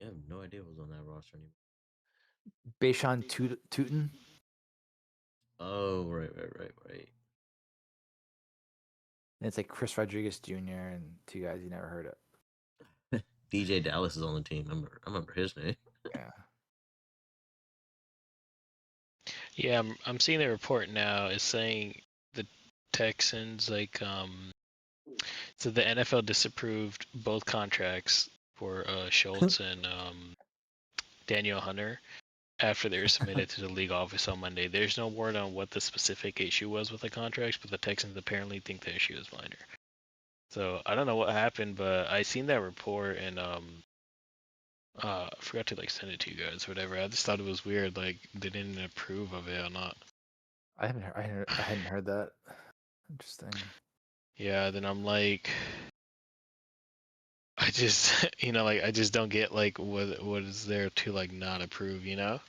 I have no idea what was on that roster anymore. Bashan Tootin. Oh, right. And it's like Chris Rodriguez Jr. and two guys you never heard of. DJ Dallas is on the team. I remember his name. Yeah. yeah, I'm seeing the report now. It's saying the Texans so the NFL disapproved both contracts for Schultz and Daniel Hunter after they were submitted to the league office on Monday. There's no word on what the specific issue was with the contracts, but the Texans apparently think the issue is minor. So I don't know what happened, but I seen that report and I forgot to like send it to you guys or whatever. I just thought it was weird, like they didn't approve of it or not. I hadn't heard that. Interesting. Yeah, then I'm like, I just like I just don't get like what is there to like not approve, I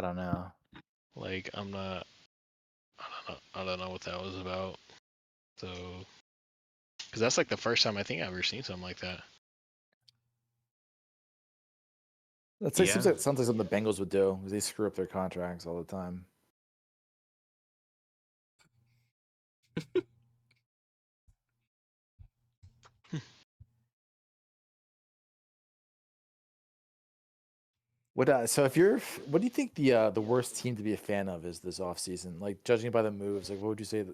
don't know. Like I don't know what that was about. So, because that's like the first time I think I've ever seen something like that. That's like, Yeah. sounds like something the Bengals would do because they screw up their contracts all the time. What do you think the worst team to be a fan of is this offseason? Like judging by the moves, like what would you say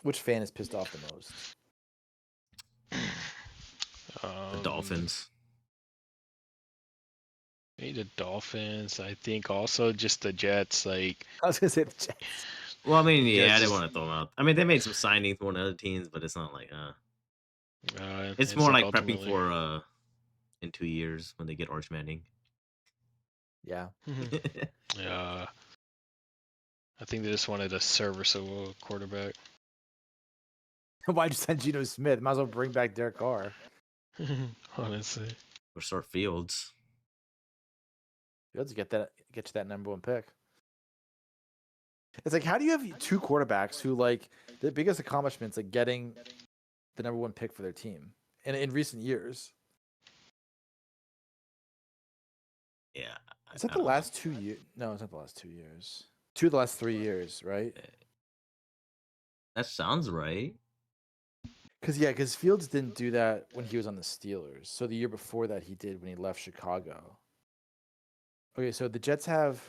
which fan is pissed off the most? The Dolphins. Maybe the Dolphins. I think also just the Jets. Like I was gonna say the Jets. Well, I mean, yeah, I just- didn't want to throw them out. I mean, they made some signings for one of the other teams, but it's not like it's more like prepping ultimately- for in 2 years when they get Arch Manning. Yeah. Yeah. I think they just wanted a serviceable quarterback. Why'd you send Geno Smith? Might as well bring back Derek Carr. Honestly. Or start Fields. Fields get you that number 1 pick. It's like, how do you have 2 quarterbacks who like the biggest accomplishments like getting the number 1 pick for their team in recent years? Yeah. Is that I the don't last 2 years? No, it's not the last 2 years. 2 of the last 3 years, right? know. That sounds right. Because Fields didn't do that when he was on the Steelers. So the year before that, he did when he left Chicago. Okay, so the Jets have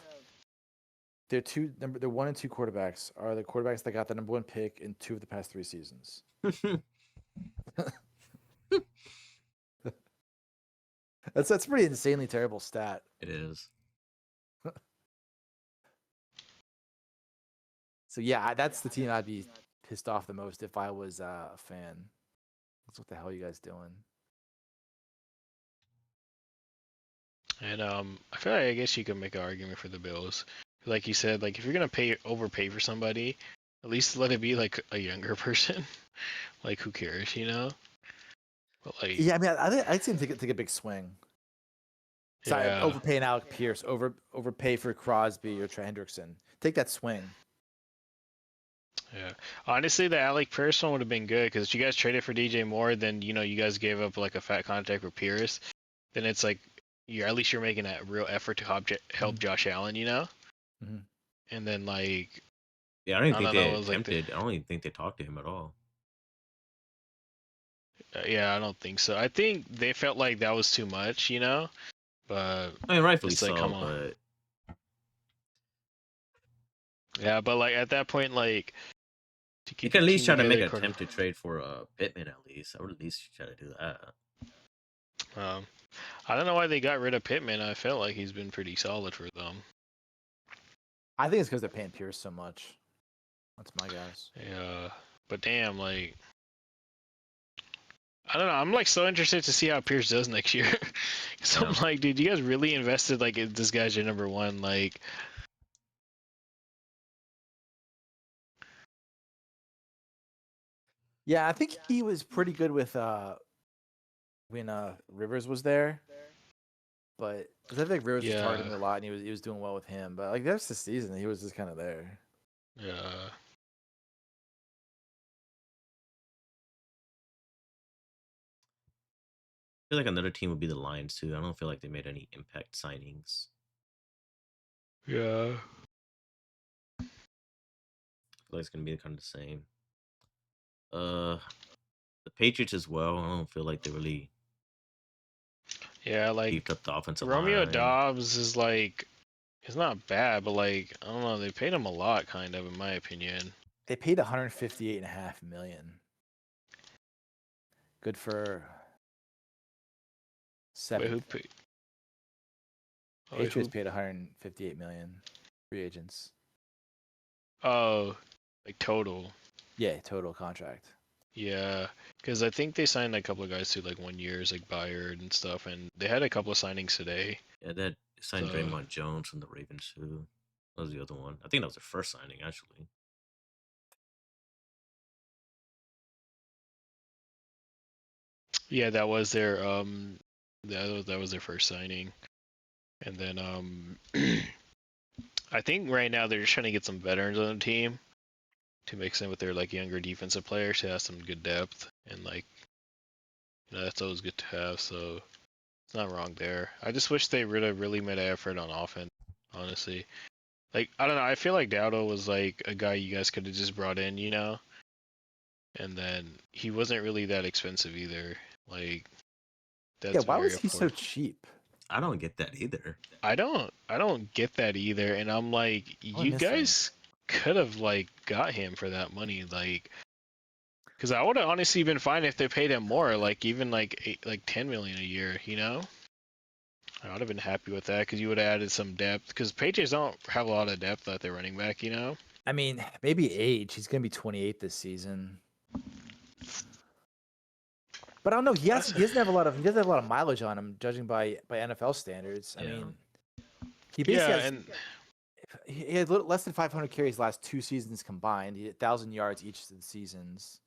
their 1 and 2 quarterbacks are the quarterbacks that got the number 1 pick in 2 of the past 3 seasons. That's a pretty insanely terrible stat. It is. So yeah, that's the team I'd be pissed off the most if I was a fan. That's what the hell are you guys doing? And I feel like I guess you could make an argument for the Bills. Like you said, like if you're gonna overpay for somebody, at least let it be like a younger person. Like who cares, you know? But like Yeah, I mean, I'd say take a big swing. Sorry, yeah, overpaying Alec Pierce, overpay for Crosby or Trey Hendrickson. Take that swing. yeah. Honestly, the Alec Pierce one would have been good because if you guys traded for DJ Moore, then you know you guys gave up like a fat contract for Pierce. Then it's like at least you're making a real effort to help Josh Allen, you know. Mhm. And then like Yeah, I don't even I think don't know, they it was like attempted. I don't even think they talked to him at all. yeah, I don't think so. I think they felt like that was too much, you know. But I mean, rightfully it's like, so, come on. but yeah, but like at that point, like to you keep can at your least team try to make together, an quarter- attempt to trade for Pittman. At least I would at least try to do that. I don't know why they got rid of Pittman. I felt like he's been pretty solid for them. I think it's because they're paying Pierce so much. That's my guess. Yeah, but damn, like I don't know. I'm like so interested to see how Pierce does next year. So I'm Yeah. like, dude, you guys really invested like this guy's your number 1. Like, Yeah, I think he was pretty good with when Rivers was there. But 'cause I think Rivers was targeting yeah, a lot, and he was doing well with him. But like that's the season, he was just kind of there. yeah. I feel like another team would be the Lions too. I don't feel like they made any impact signings. Yeah. I feel like it's gonna be kind of the same. The Patriots as well. I don't feel like they really Yeah, like beefed up the offensive Romeo line. Dobbs is like, it's not bad, but like I don't know, they paid him a lot, kind of, in my opinion. They paid 158.5 million. Good for Wait, 7th. who paid? Oh, wait, Patriots who? paid 158 million. Free agents. Oh, like total. Yeah, total contract. Yeah, because I think they signed a couple of guys to like 1 years, like Byard and stuff, and they had a couple of signings today. Yeah, that signed So- Draymond Jones from the Ravens too. That was the other one. I think that was their first signing actually. Yeah, that was their that was their first signing, and then I think right now they're just trying to get some veterans on the team to mix in with their like younger defensive players who have some good depth, and like you know that's always good to have. So it's not wrong there. I just wish they would have really made an effort on offense, honestly. Like I don't know, I feel like Dowdle was like a guy you guys could have just brought in, you know, and then he wasn't really that expensive either. Like that's Yeah, why very was he so affordable. cheap? I don't get that either. I don't get that either, and I'm like, you missing? guys could have like got him for that money, like, because I would have honestly been fine if they paid him more, like even like 10 million a year, you know. I would have been happy with that because you would have added some depth. Because Patriots don't have a lot of depth at their running back, you know. I mean, maybe age. He's gonna be 28 this season. But I don't know. He doesn't have a lot of mileage on him, judging by NFL standards. I Yeah. mean, he basically Yeah, has, and he had less than 500 carries last 2 seasons combined. He had 1,000 yards each of the seasons.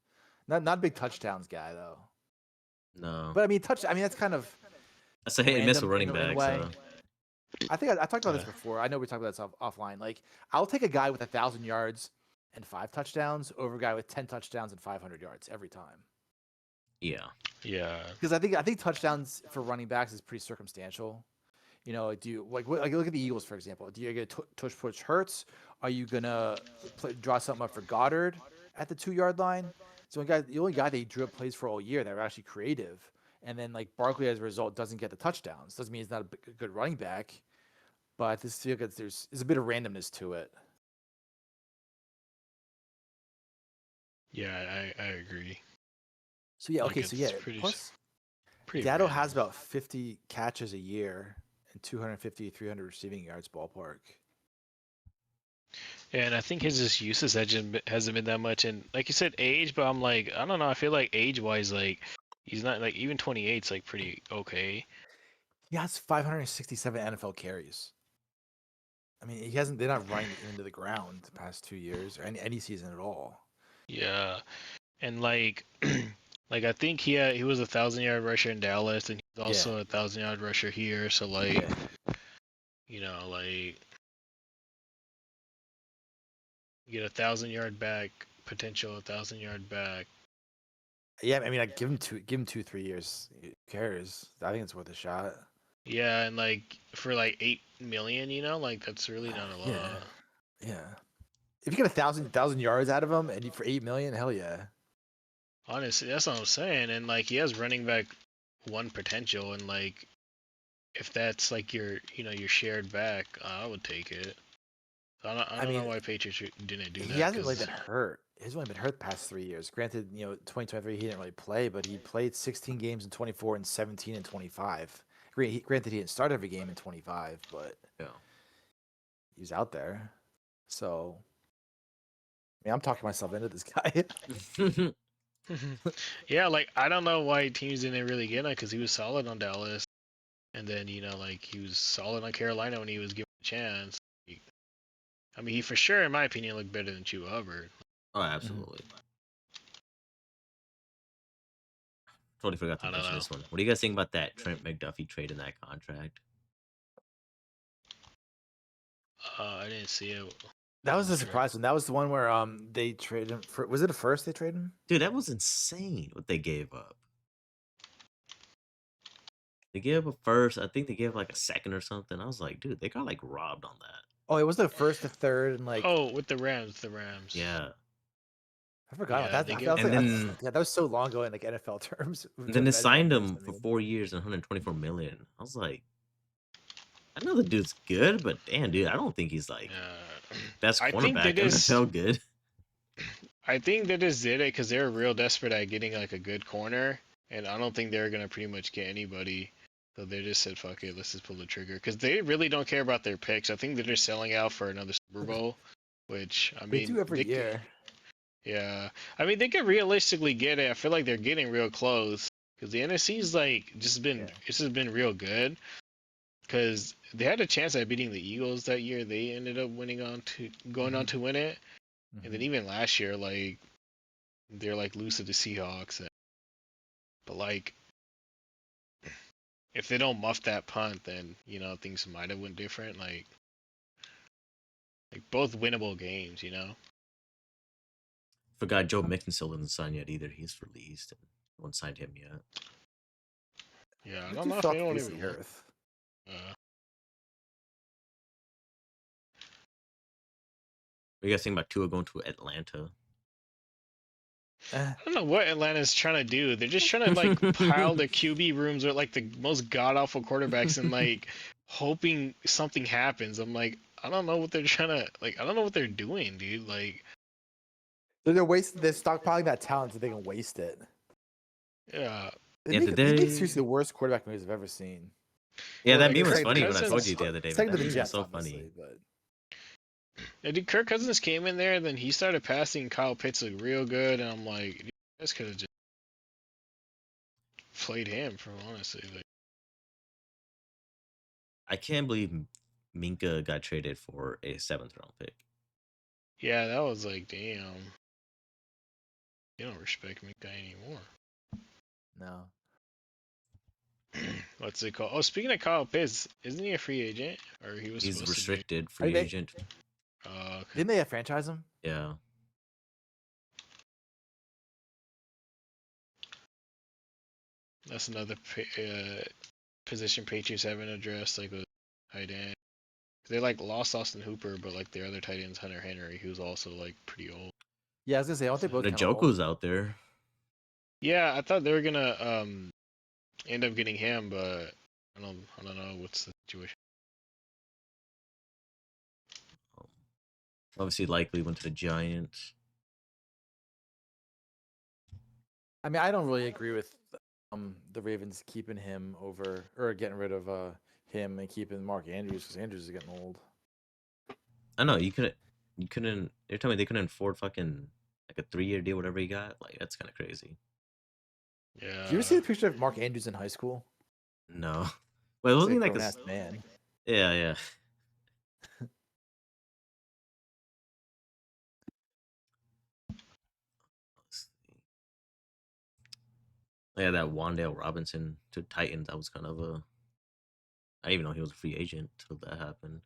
Not a big touchdowns guy though. No, But I mean, that's kind of that's a hit and miss with random running in a backs. way. I think I talked about this Yeah. before. I know we talked about this offline. Like, I'll take a guy with 1,000 yards and 5 touchdowns over a guy with 10 touchdowns and 500 yards every time. Yeah, Yeah. Because I think touchdowns for running backs is pretty circumstantial. You know, do you like look at the Eagles for example? Do you get tush push Hurts? Are you gonna draw something up for Goddard at the 2-yard line? So the only guy they drew up plays for all year that were actually creative, and then like Barkley as a result doesn't get the touchdowns. Doesn't mean he's not a good running back, but I just feel like there's a bit of randomness to it. Yeah, I agree. So yeah, Like, okay, so it's yeah. pretty Plus, Pretty Dado random. has about 50 catches a year and 250, 300 receiving yards ballpark. Yeah, and I think his just usage hasn't been that much. And like you said, age, but I'm like, I don't know. I feel like age-wise, like he's not like even 28's like pretty okay. He has 567 NFL carries. I mean, he hasn't. They're not running him into the ground the past 2 years or any season at all. Yeah, and like, like I think he was 1,000-yard rusher in Dallas, and he's also a 1,000-yard rusher here. So like, Yeah. you know, like you get 1,000-yard back potential, 1,000-yard back. Yeah, I mean, like give him 2-3 years. Who cares? I think it's worth a shot. Yeah, and like for like 8 million, you know, like that's really not a lot. Yeah. If you get 1,000 yards out of him and for 8 million, hell yeah. Honestly, that's what I'm saying. And like he has running back 1 potential, and like if that's like your your shared back, I would take it. I don't know why Patriots didn't do that. He hasn't really 'cause- been hurt. He's only been hurt the past 3 years. Granted, 2023 he didn't really play, but he played 16 games in 24 and 17 and 25. Granted, he didn't start every game in 25, but yeah. he was out there. So, I mean, I'm talking myself into this guy. Yeah, like I don't know why teams didn't really get him because he was solid on Dallas, and then like he was solid on Carolina when he was given a chance. I mean, he for sure, in my opinion, looked better than Chuba Hubbard. Oh, absolutely. Totally forgot to I don't mention know. this one. What do you guys think about that Trent McDuffie trade in that contract? I didn't see it. That was a surprise one. That was the one where they traded him for. Was it a first they traded him? Dude, that was insane what they gave up. They gave up a first. I think they gave like a second or something. I was like, dude, they got like robbed on that. Oh, it was the first, the third, and like. Oh, with the Rams, Yeah. I forgot Yeah, about they that. give- That was And like, then- yeah, that was so long ago in like NFL terms. And then they signed him I for mean. 4 years and 124 million. I was like, I know the dude's good, but damn, dude, I don't think he's like best I think cornerback they in just- NFL good. I think they just did it because they were real desperate at getting like a good corner, and I don't think they were gonna pretty much get anybody. So they just said, "Fuck it, let's just pull the trigger." Because they really don't care about their picks. I think they're just selling out for another Super Bowl, which I They mean, do every they could- year. Yeah, I mean they could realistically get it. I feel like they're getting real close because the NFC's like just been it's just been real good. Because they had a chance at beating the Eagles that year, they ended up going on to win it. And then even last year, like they're like loose to the Seahawks. But like, if they don't muff that punt, then things might have went different. Like both winnable games. Forgot Joe Mixon still isn't signed yet either. He's released. And no one signed him yet. Yeah, I He don't too know if fell anyone to the even. earth. What do you guys think about Tua going to Atlanta? Eh, I don't know what Atlanta's trying to do. They're just trying to like pile the QB rooms with like the most god awful quarterbacks and like hoping something happens. I'm like, I don't know what they're trying to like. I don't know what they're doing, dude. Like, They're stockpiling that talent so they can waste it. yeah. They Yeah, make, did they make they- seriously the worst quarterback movies I've ever seen. Yeah, Well, that like, meme was Kirk funny when I Cousins- told you the other day. Second But to that the meme was Jets, so obviously, funny. but Yeah, dude, Kirk Cousins came in there, then he started passing. Kyle Pitts looked real good, and I'm like, dude, this could have just played him for honestly. Like, I can't believe Minka got traded for a 7th round pick. yeah, that was like, damn. You don't respect Minka anymore. No. What's it called? Oh, speaking of Kyle Pitts, isn't he a free agent? Or he was He's supposed to be? restricted free they- agent. Okay. Didn't they franchise him? Yeah. That's another position Patriots haven't addressed, like with tight end. They like lost Austin Hooper, but like their other tight end's Hunter Henry, who's also like pretty old. Yeah, I was gonna say, aren't they both The kind of old? Joko's out there. Yeah, I thought they were gonna end up getting him, but I don't know what's the situation. Obviously, likely went to the Giants. I mean, I don't really agree with the Ravens keeping him over or getting rid of him and keeping Mark Andrews because Andrews is getting old. I know you couldn't. They're telling me they couldn't afford fucking like a 3-year deal, whatever he got. Like that's kind of crazy. Yeah. Did you ever see the picture of Mark Andrews in high school? No, wait, He's wasn't he a like grown-ass this? man. Yeah, yeah. Let's see. Yeah, that Wandale Robinson to Titans. That was kind of a. I didn't even know he was a free agent till that happened.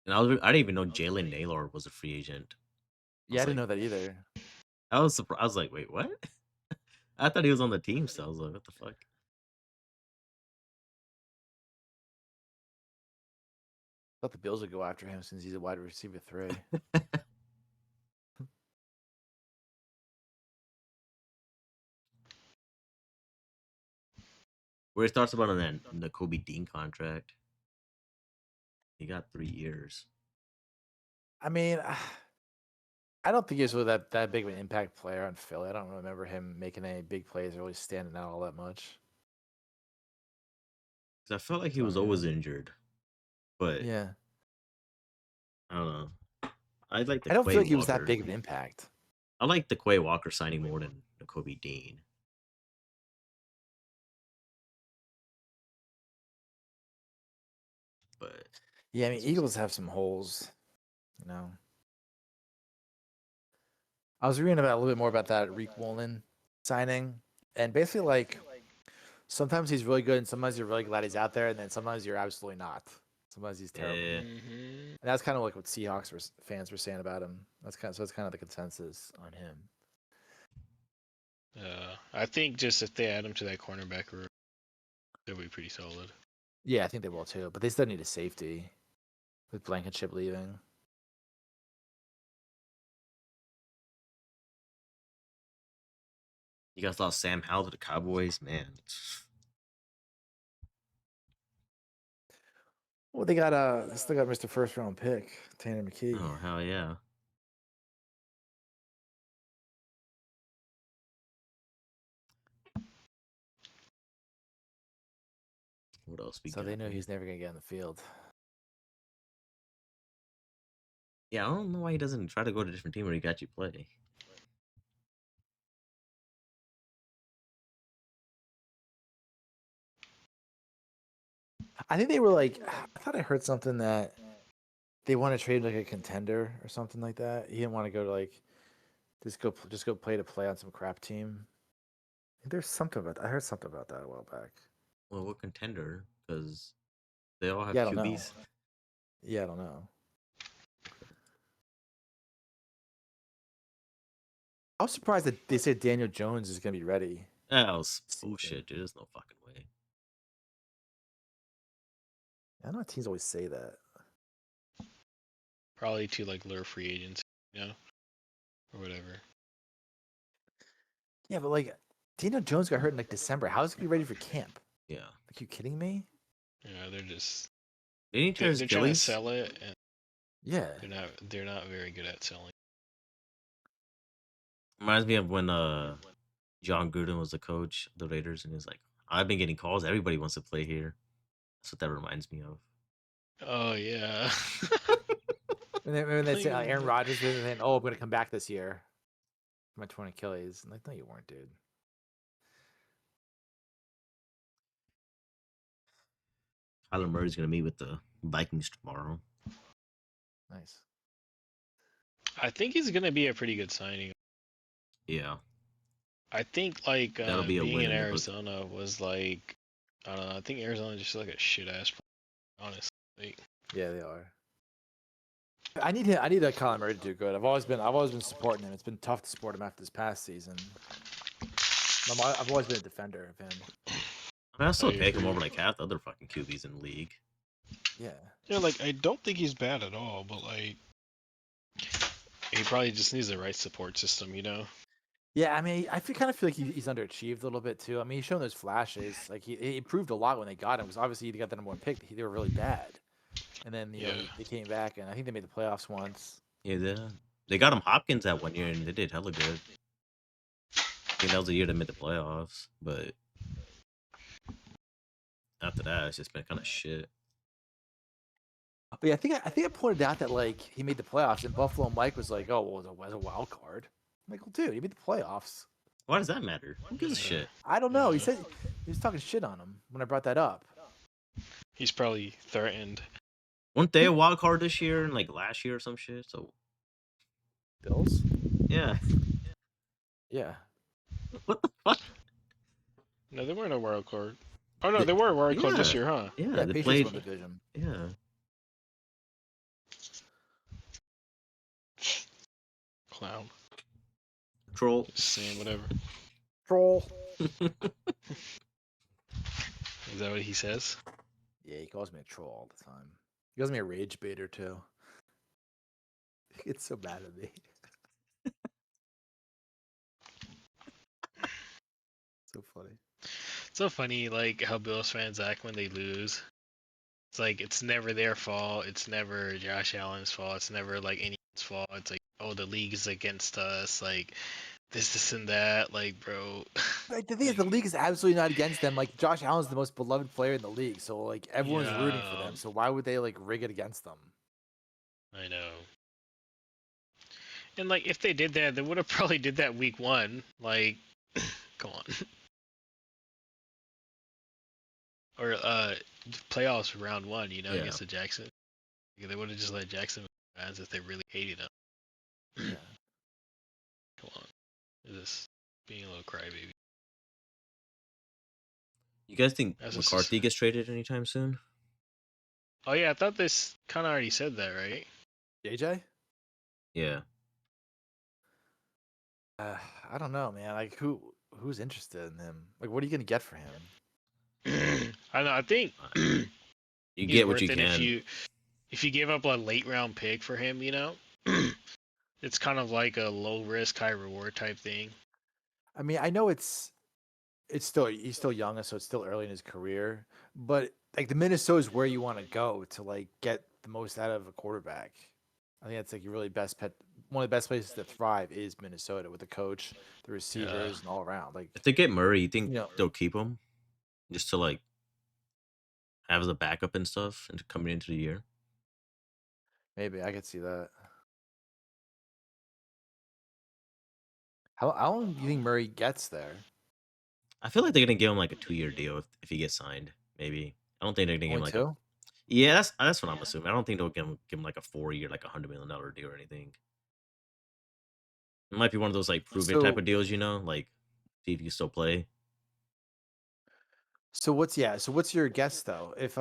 And I didn't even know Jalen Naylor was a free agent. Yeah, I didn't like- know that either. I was surprised. I was like, wait, what? I thought he was on the team, so I was like, what the fuck? Thought the Bills would go after him since he's a wide receiver 3. Where it starts about on that the Kobe Dean contract. He got 3 years. I mean, I don't think he was really that big of an impact player on Philly. I don't remember him making any big plays or really standing out all that much. 'Cause I felt like he So, was yeah. always injured, but Yeah, I don't know. I like the I don't Quay feel like he was that Walker. big of an impact. I like the Quay Walker signing more than the Kobe Dean. But Yeah, I mean, Eagles have some holes, you know. I was reading about a little bit more about that Reek Woolen signing, and basically, like, sometimes he's really good, and sometimes you're really glad he's out there, and then sometimes you're absolutely not. Sometimes he's terrible. yeah, Mm-hmm. And that's kind of like what Seahawks fans were saying about him. That's kind of the consensus on him. I think just if they add him to that cornerback room, they'll be pretty solid. Yeah, I think they will too, but they still need a safety with Blankenship leaving. you guys lost Sam Howell to the Cowboys, man. Well, they still got Mr. First Round pick, Tanner McKee. Oh hell yeah! What else we So got? they know here? he's never gonna get on the field. Yeah, I don't know why he doesn't try to go to a different team where he got you play. I think they were like, I thought I heard something that they want to trade like a contender or something like that. He didn't want to go to like just go play on some crap team. There's something about I heard something about that a while back. Well, what contender? Because they all have Yeah, I don't know. QBs. Yeah, I don't know. I was surprised that they said Daniel Jones is gonna be ready. That was Season. bullshit, dude. There's no fucking way. I know teams always say that. Probably to like lure free agents, you know, or whatever. Yeah, but like Daniel Jones got hurt in like December. How is he gonna be ready for camp? Yeah. Like, you kidding me? Yeah, they're just They need to they're his trying to Achilles. sell it, and Yeah. they're not very good at selling. Reminds me of when John Gruden was the coach of the Raiders, and he's like, "I've been getting calls. Everybody wants to play here." That's what that reminds me of. Oh yeah. And then when they say Playing Aaron the- Rodgers was saying, "Oh, I'm gonna come back this year." My torn Achilles. I'm like, no, you weren't, dude. Kyler Murray's gonna meet with the Vikings tomorrow. Nice. I think he's gonna be a pretty good signing. Yeah, I think like that'll be a being win in in the book. Arizona was like I don't know. I think Arizona just like a shit ass. Honestly, like, Yeah, they are. I need him. I need Kyler Murray to do good. I've always been supporting him. It's been tough to support him after this past season. I've always been a defender of him. I mean, I still I take him agree. over like half the other fucking QBs in the league. Yeah. yeah, like I don't think he's bad at all, but like he probably just needs the right support system, you know. Yeah, I mean, kind of feel like he's underachieved a little bit too. I mean, he's shown those flashes. Like he improved a lot when they got him. Because obviously he got the number one pick. They were really bad, and then Yeah. they came back, and I think they made the playoffs once. Yeah, they got him Hopkins that 1 year and they did hella good. I think that was the year they made the playoffs, but after that, it's just been kind of shit. But yeah, I think I pointed out that like he made the playoffs, and Buffalo Mike was like, "Oh, well, it was a wild card." I'm like, "Well, dude, he made the playoffs." Why does that matter? Who gives a shit? I don't know. He Yeah. said he was talking shit on him when I brought that up. He's probably threatened. Weren't they a wild card this year and like last year or some shit? So Bills? yeah, Yeah. what the fuck? No, they weren't a wild card. Oh no, They- they were a wild card this yeah. year, huh? Yeah, Yeah, they Patriots played. won the division. Yeah, Clown. troll. Just saying whatever. Troll. Is that what he says? Yeah, he calls me a troll all the time. He calls me a rage baiter too. He gets so mad at me. So funny. So funny, like how Bills fans act when they lose. It's like it's never their fault. It's never Josh Allen's fault. It's never like anyone's fault. It's like, oh, the league is against us. Like this, and that. Like, bro. Like, the thing is, the league is absolutely not against them. Like Josh Allen's the most beloved player in the league, so like everyone's rooting for Yeah. them. So why would they like rig it against them? I know. And like, if they did that, they would have probably did that week 1. Like, come on. Or playoffs round 1, you know, Yeah. against the Jackson. They would have just let Jackson fans if they really hated him. Yeah. Come on. Is this being a little crybaby? You guys think That's just- McCarthy gets traded anytime soon? Oh yeah, I thought this kind of already said that, right? JJ? Yeah. I don't know, man. Like who's interested in him? Like what are you gonna get for him? I know. I think You he's get what worth you it can. if you give up a late round pick for him, you know. It's kind of like a low risk, high reward type thing. I mean, I know it's still he's still young, so it's still early in his career. But like the Minnesota is where you want to go to like get the most out of a quarterback. I think that's like your really best pet. One of the best places to thrive is Minnesota with the coach, the receivers, and all around. Like If they get Murray, you think You know- they'll keep him just to like have as a backup and stuff and coming into the year? maybe I could see that. How long do you think Murray gets there? I feel like they're gonna give him like a 2-year deal if he gets signed. Maybe I don't think they're gonna give him Only like a two? yeah. That's what I'm assuming. I don't think they'll give him like a 4-year, like $100 million deal or anything. It might be one of those like prove it type So- of deals, you know, like see if you can still play. So what's your guess though? If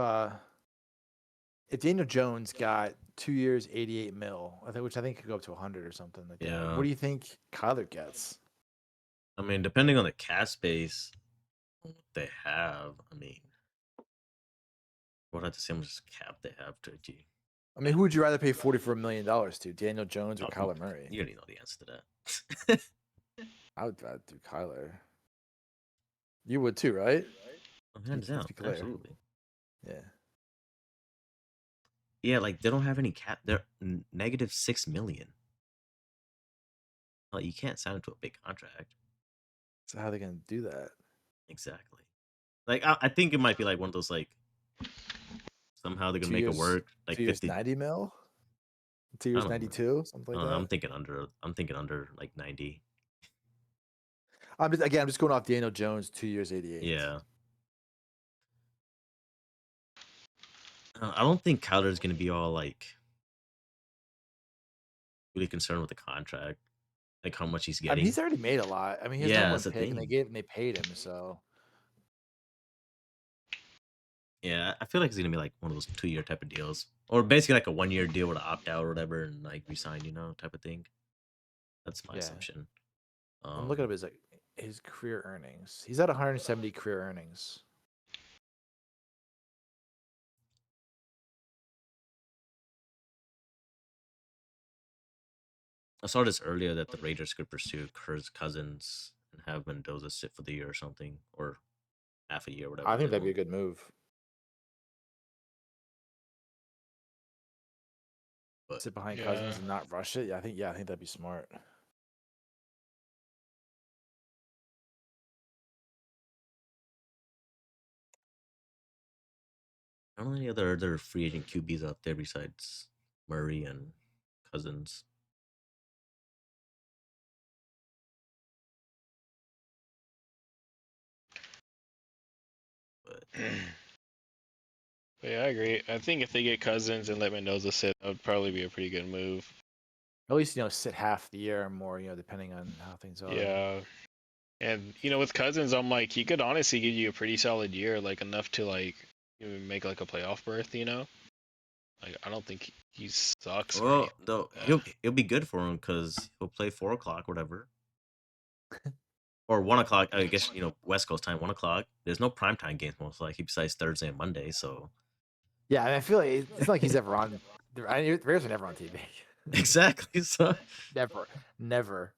Daniel Jones got 2 years, 88 mil, which I think could go up to 100 or something like that. Yeah. What do you think Kyler gets? I mean, depending on the cap space they have, I mean, what have to say how much cap they have to G. I mean, who would you rather pay $44 million to, Daniel Jones or Oh, Kyler Murray? You already know the answer to that. I would rather do Kyler. You would too, right? Hands Let's down, be clear. absolutely. Yeah. Yeah, like they don't have any cap. They're negative $6 million. Like you can't sign into a big contract. So how are they gonna do that? Exactly. Like I think it might be like one of those like somehow they're gonna 2 make years- it work. Like 2 years, 50. 90 mil? 2 I years, don't know. 92, something like I'm that. thinking under. I'm thinking under like 90. I'm just going off Daniel Jones, 2 years, 88. Yeah. I don't think Kyler's gonna be all like really concerned with the contract, like how much he's I mean, getting. he's already made a lot. I mean, he has Yeah, number that's one the pick, and thing. they paid him. So Yeah, I feel like it's gonna be like one of those 2-year type of deals, or basically like a 1-year deal with an opt out or whatever, and like resign, type of thing. That's my yeah, assumption. I'm looking Um, up his career earnings. He's at 170 career earnings. I saw this earlier that the Raiders could pursue Kirk Cousins and have Mendoza sit for the year or something, or half a year, whatever I think they that'd be a want. good move. But Sit behind Yeah. Cousins and not rush it. Yeah, I think that'd be smart. I don't know any other free agent QBs out there besides Murray and Cousins. But But yeah, I agree. I think if they get Cousins and let Mendoza sit, that would probably be a pretty good move. At least sit half the year or more. Depending on how things are. Yeah. And with Cousins, I'm like, he could honestly give you a pretty solid year, like enough to like even make like a playoff berth. Like I don't think he sucks or well, anything though like that. it'll be good for him because he'll play 4 o'clock, whatever, or 1 o'clock. I guess West Coast time, 1 o'clock. There's no primetime games most likely besides Thursday and Monday, so Yeah, I mean, I feel like it's not like he's ever on. The Raiders are never on TV. exactly. So Never.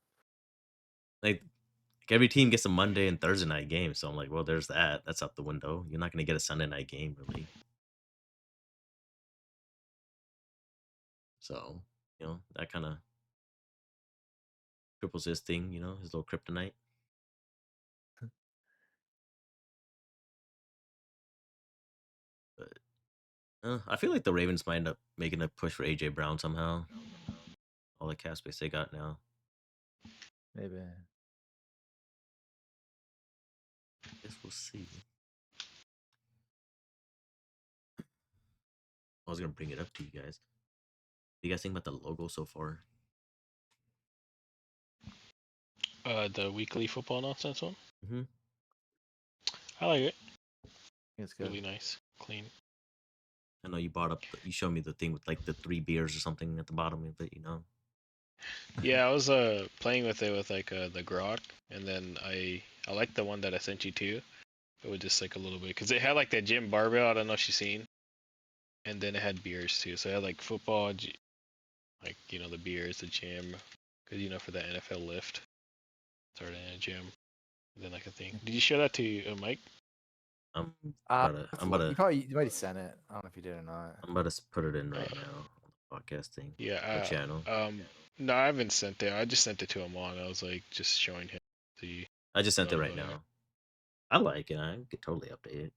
like every team gets a Monday and Thursday night game, so I'm like, well, there's that. That's out the window. You're not gonna get a Sunday night game really. So that kind of triples his thing. His little kryptonite. But I feel like the Ravens might end up making a push for AJ Brown somehow. All the cap space they got now. Maybe. Guess we'll see. I was gonna bring it up to you guys. What do you guys think about the logo so far? The weekly football nonsense one. Mm-hmm. I like it. It's good. Really nice, clean. I know you brought up. You showed me the thing with like the 3 beers or something at the bottom of it. Yeah, I was playing with it with like the grok, and then I like the one that I sent you to. It was just like a little bit because it had like that gym barbell. I don't know if you've seen, and then it had beers too. So it had like football, like the beers, the gym, because for the NFL lift, started in a gym. And then like a thing. Did you show that to Mike? I'm about to. I'm about to. You might have sent it. I don't know if you did or not. I'm about to put it in right now on the podcast thing. The Yeah. channel. No, I haven't sent it. I just sent it to him on. I was like just showing him the. I just sent it right logo. now. I like it. I could totally update it.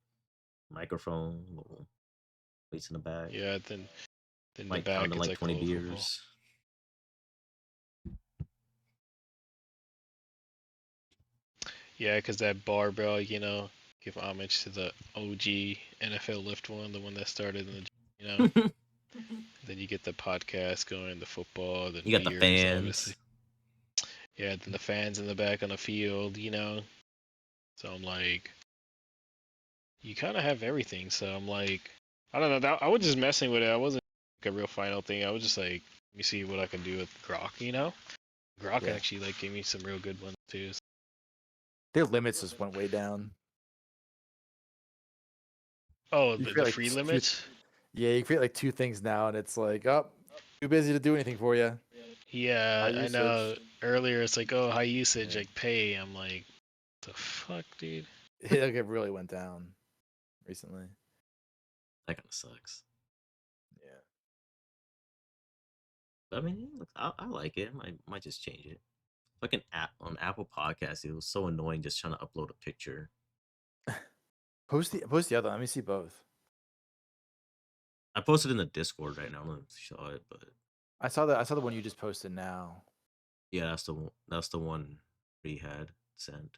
Microphone, little weights in the back. Yeah. Then the Might back pound in is like like 20 full of football. beers. Yeah, because that barbell, give homage to the OG NFL lift one, the one that started in the, then you get the podcast going, the football, the You got the beers, fans. obviously. Yeah, then the fans in the back on the field, So I'm like, you kind of have everything. So I'm like, I don't know. I was just messing with it. I wasn't like a real final thing. I was just like, let me see what I can do with Grok, Grok Yeah. actually like gave me some real good ones too. Their limits just went way down. Oh, You the feel like free two- limits? Yeah, you create like 2 things now, and it's like, oh, too busy to do anything for you. Yeah, High I know. usage. Earlier it's like, oh, high usage, Yeah. like pay. I'm like, the fuck, dude? It really went down recently. That kind of sucks. Yeah. But I mean, look, I like it. Might just change it. Like an app on Apple Podcasts, it was so annoying just trying to upload a picture. Post the other. Let me see both. I posted in the Discord right now. I don't know if you saw it, but I saw the one you just posted now. yeah, that's the one we had sent.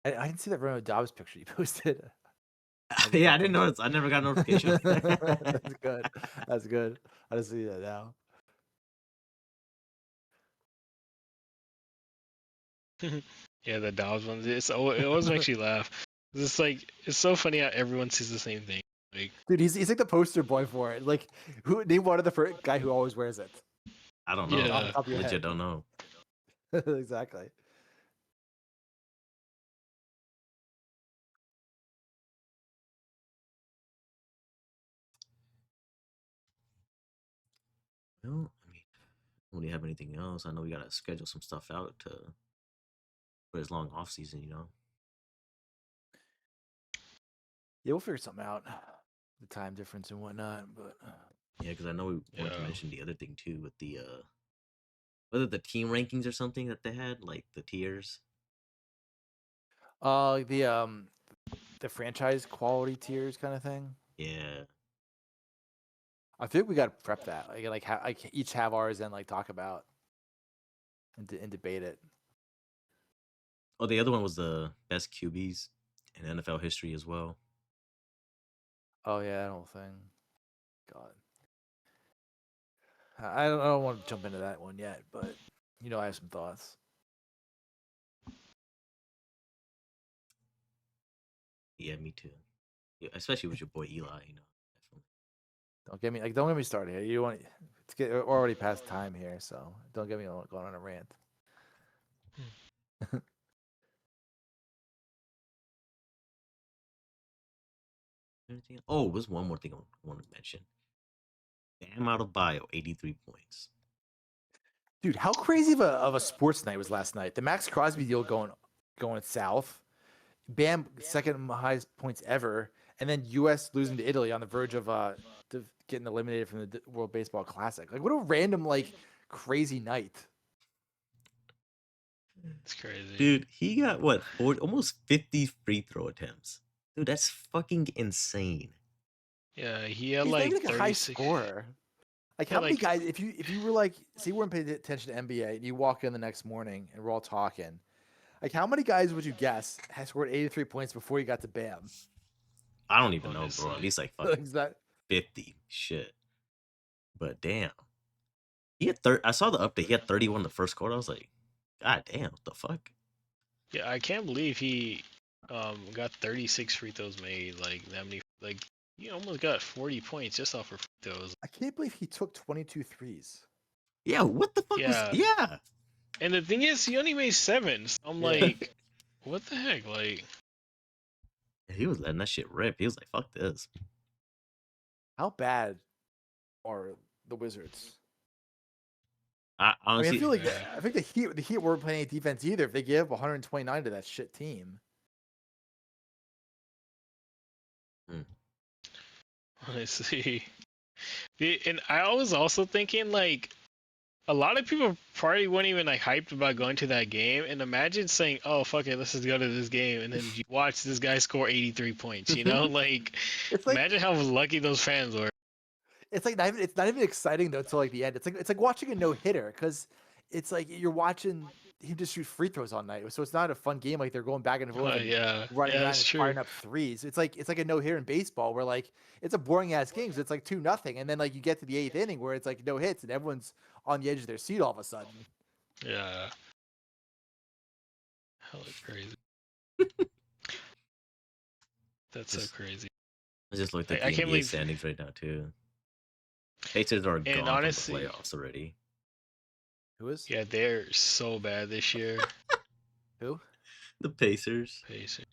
I didn't see that Romeo Dobbs picture you posted. Yeah, I didn't notice. I never got a notification. That's good. That's good. I just see that now. Yeah, the Dobbs ones. It always makes you laugh. It's like it's so funny how everyone sees the same thing. Like Dude, he's like the poster boy for it. Like, who name one of the first guy who always wears it? I don't Yeah. know. Off the top of your Legit head. don't know. Exactly. Well, I mean, don't really have anything else. I know we gotta schedule some stuff out for this long off season. Yeah, we'll figure something out. The time difference and whatnot, but Yeah, because I know we wanted to Yeah. mention the other thing too with the whether the team rankings or something that they had, like the tiers. the franchise quality tiers kind of thing. Yeah, I think we got to prep that. Like each have ours and like talk about and debate it. oh, the other one was the best QBs in NFL history as well. Oh yeah, that whole thing. God, I don't want to jump into that one yet, but I have some thoughts. Yeah, me too. Yeah, especially with your boy Eli. Definitely. Don't get me started here. You want we're already past time here, so don't get me going on a rant. Anything? Oh, there's one more thing I want to mention. Bam out of bio, 83 points. Dude, how crazy of a sports night was last night? The Max Crosby deal going south. Bam, second highest points ever, and then U.S. losing to Italy on the verge of getting eliminated from the World Baseball Classic. Like, what a random, like, crazy night. it's crazy. Dude, he got what, 40, almost 50 free throw attempts. Dude, that's fucking insane. Yeah, he had He's not like even like a high 36. scorer. Like, Yeah, how many like- guys? If you were like, say, you weren't paying attention to NBA, and you walk in the next morning, and we're all talking. Like, how many guys would you guess had scored 83 points before you got to Bam? I don't even know, bro. Honestly. At least like fucking Exactly. 50. Shit. But damn. He had I saw the update. He had 31 the first quarter. I was like, God damn, what the fuck? Yeah, I can't believe he got 36 free throws made. Like that many. Like he almost got 40 points just off of free throws. I can't believe he took 22 threes. Yeah, what the fuck Yeah. was yeah. And the thing is, he only made 7. So I'm Yeah. like, what the heck? Like, He was letting that shit rip. He was like, fuck this. How bad are the Wizards? I I mean, honestly I feel like Yeah. I think the Heat weren't playing any defense either. If they give 129 to that shit team, honestly, and I was also thinking like. A lot of people probably weren't even like hyped about going to that game, and imagine saying, "Oh fuck it, let's just go to this game," and then you watch this guy score 83 points. You know, like it's like imagine how lucky those fans were. it's not even exciting though until like the end. It's like watching a no hitter because it's like you're watching him just shoot free throws all night. So it's not a fun game. Like they're going back and forth, and Yeah, running yeah, around that's and true. firing up threes. It's like a no hitter in baseball where like it's a boring ass game. So it's like 2-0, and then like you get to the 8th inning where it's like no hits and everyone's on the edge of their seat all of a sudden. Yeah, hella crazy. That's so Just- crazy. I just looked at I the can't NBA believe- standings right now too. Pacers are gone honestly- from the playoffs already. Who is? Yeah, they're so bad this year. Who? The Pacers. Pacers.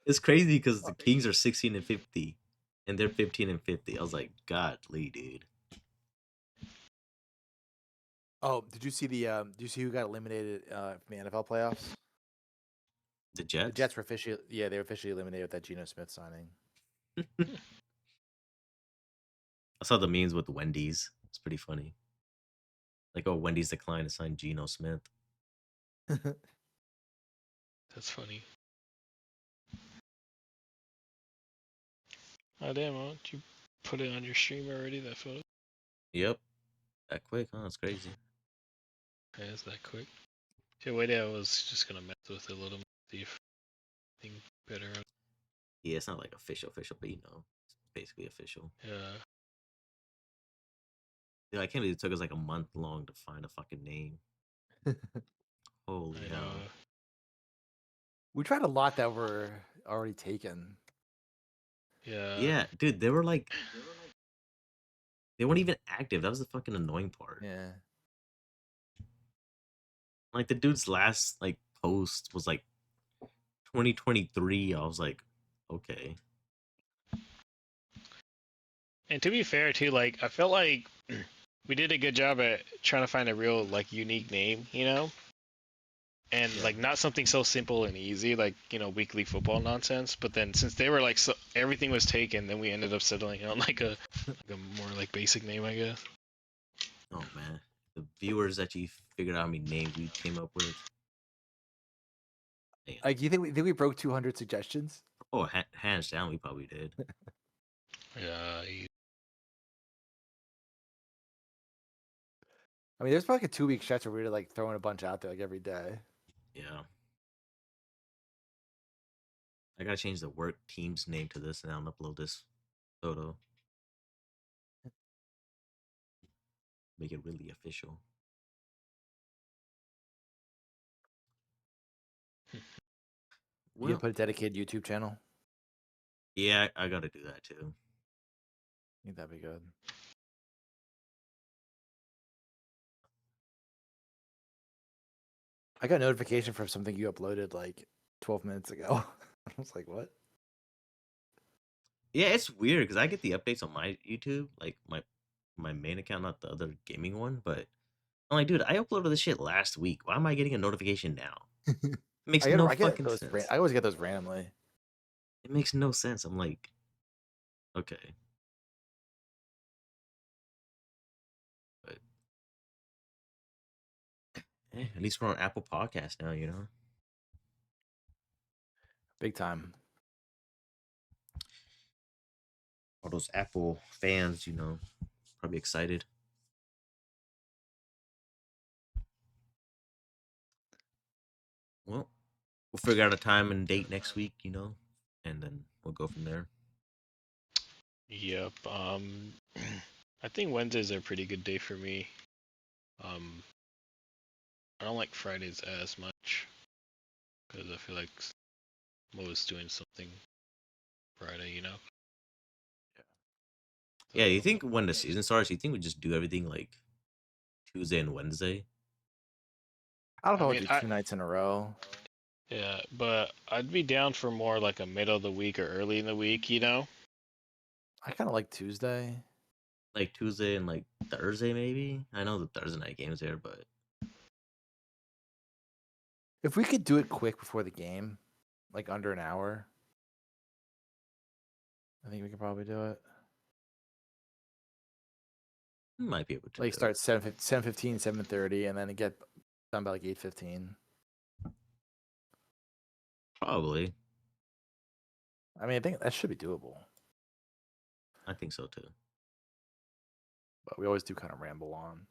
It's crazy because the Kings are 16 and 50, and they're 15 and 50. I was like, godly, dude. Oh, did you see do you see who got eliminated from the NFL playoffs? The Jets. The Jets were officially they were officially eliminated with that Geno Smith signing. I saw the memes with Wendy's. It's pretty funny. Like, oh, Wendy's declined to sign Geno Smith. That's funny. Oh damn! Why don't you put it on your stream already? That photo. Yep. That quick, huh? It's crazy. Yeah, it's that quick. Yeah, wait, I was just gonna mess with it a little, see if anything better. Yeah, it's not like official, but it's basically official. Yeah. Yeah, I can't believe it took us like a month long to find a fucking name. Holy I hell. know. We tried a lot that were already taken. Yeah, dude, they weren't even active. That was the fucking annoying part. Yeah. Like the dude's last like post was like 2023. I was like, okay. And to be fair too, like I felt like we did a good job at trying to find a real like unique name, you know? And Yeah. like not something so simple and easy like, you know, weekly football nonsense, but then since they were like so, everything was taken, then we ended up settling on like a more like basic name, I guess. Oh man, the viewers that you figured out how many names we came up with. Damn. Like, you think we broke 200 suggestions? Oh, hands down, we probably did. Yeah, I mean, there's probably like a 2-week stretch where we were like throwing a bunch out there like every day. Yeah. I gotta change the work team's name to this and I'll upload this photo. Make it really official. You Well, put a dedicated YouTube channel. yeah, I gotta do that too. I think that'd be good. I got a notification from something you uploaded like 12 minutes ago. I was like, what? Yeah, it's weird because I get the updates on my YouTube, like my main account, not the other gaming one. But I'm like, dude, I uploaded this shit last week. Why am I getting a notification now? It makes no I get fucking those. sense. I always get those randomly. It makes no sense. I'm like, okay, but at least we're on Apple Podcast now, you know. Big time. All those Apple fans, you know, probably excited. Well, we'll figure out a time and date next week, you know, and then we'll go from there. Yep. I think Wednesdays are a pretty good day for me. I don't like Fridays as much because I feel like Mo's doing something Friday, you know. Yeah, you So, think when the season starts, you think we just do everything like Tuesday and Wednesday? I don't know. I I'll mean, do 2 nights in a row. yeah, but I'd be down for more like a middle of the week or early in the week, you know. I kind of like Tuesday. Like Tuesday and like Thursday, maybe. I know the Thursday night game's there, but If we could do it quick before the game, like under an hour, I think we could probably do it. we might be able to. Like do start 7:15, 7:30, and then get done by like 8:15. Probably. I mean, I think that should be doable. I think so too. But we always do kind of ramble on.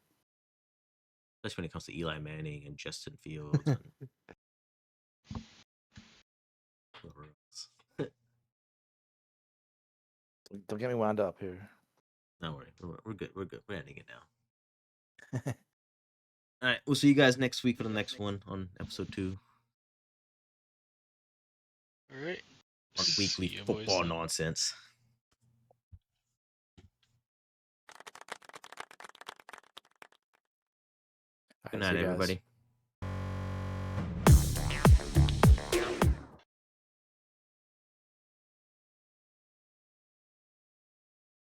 Especially when it comes to Eli Manning and Justin Fields. And whoever else. Don't get me wound up here. Don't worry, we're good. We're good. We're ending it now. All right, we'll see you guys next week for the next one on episode 2 All right. on weekly See ya, boys. football nonsense. Good Alright, night, see you guys. everybody.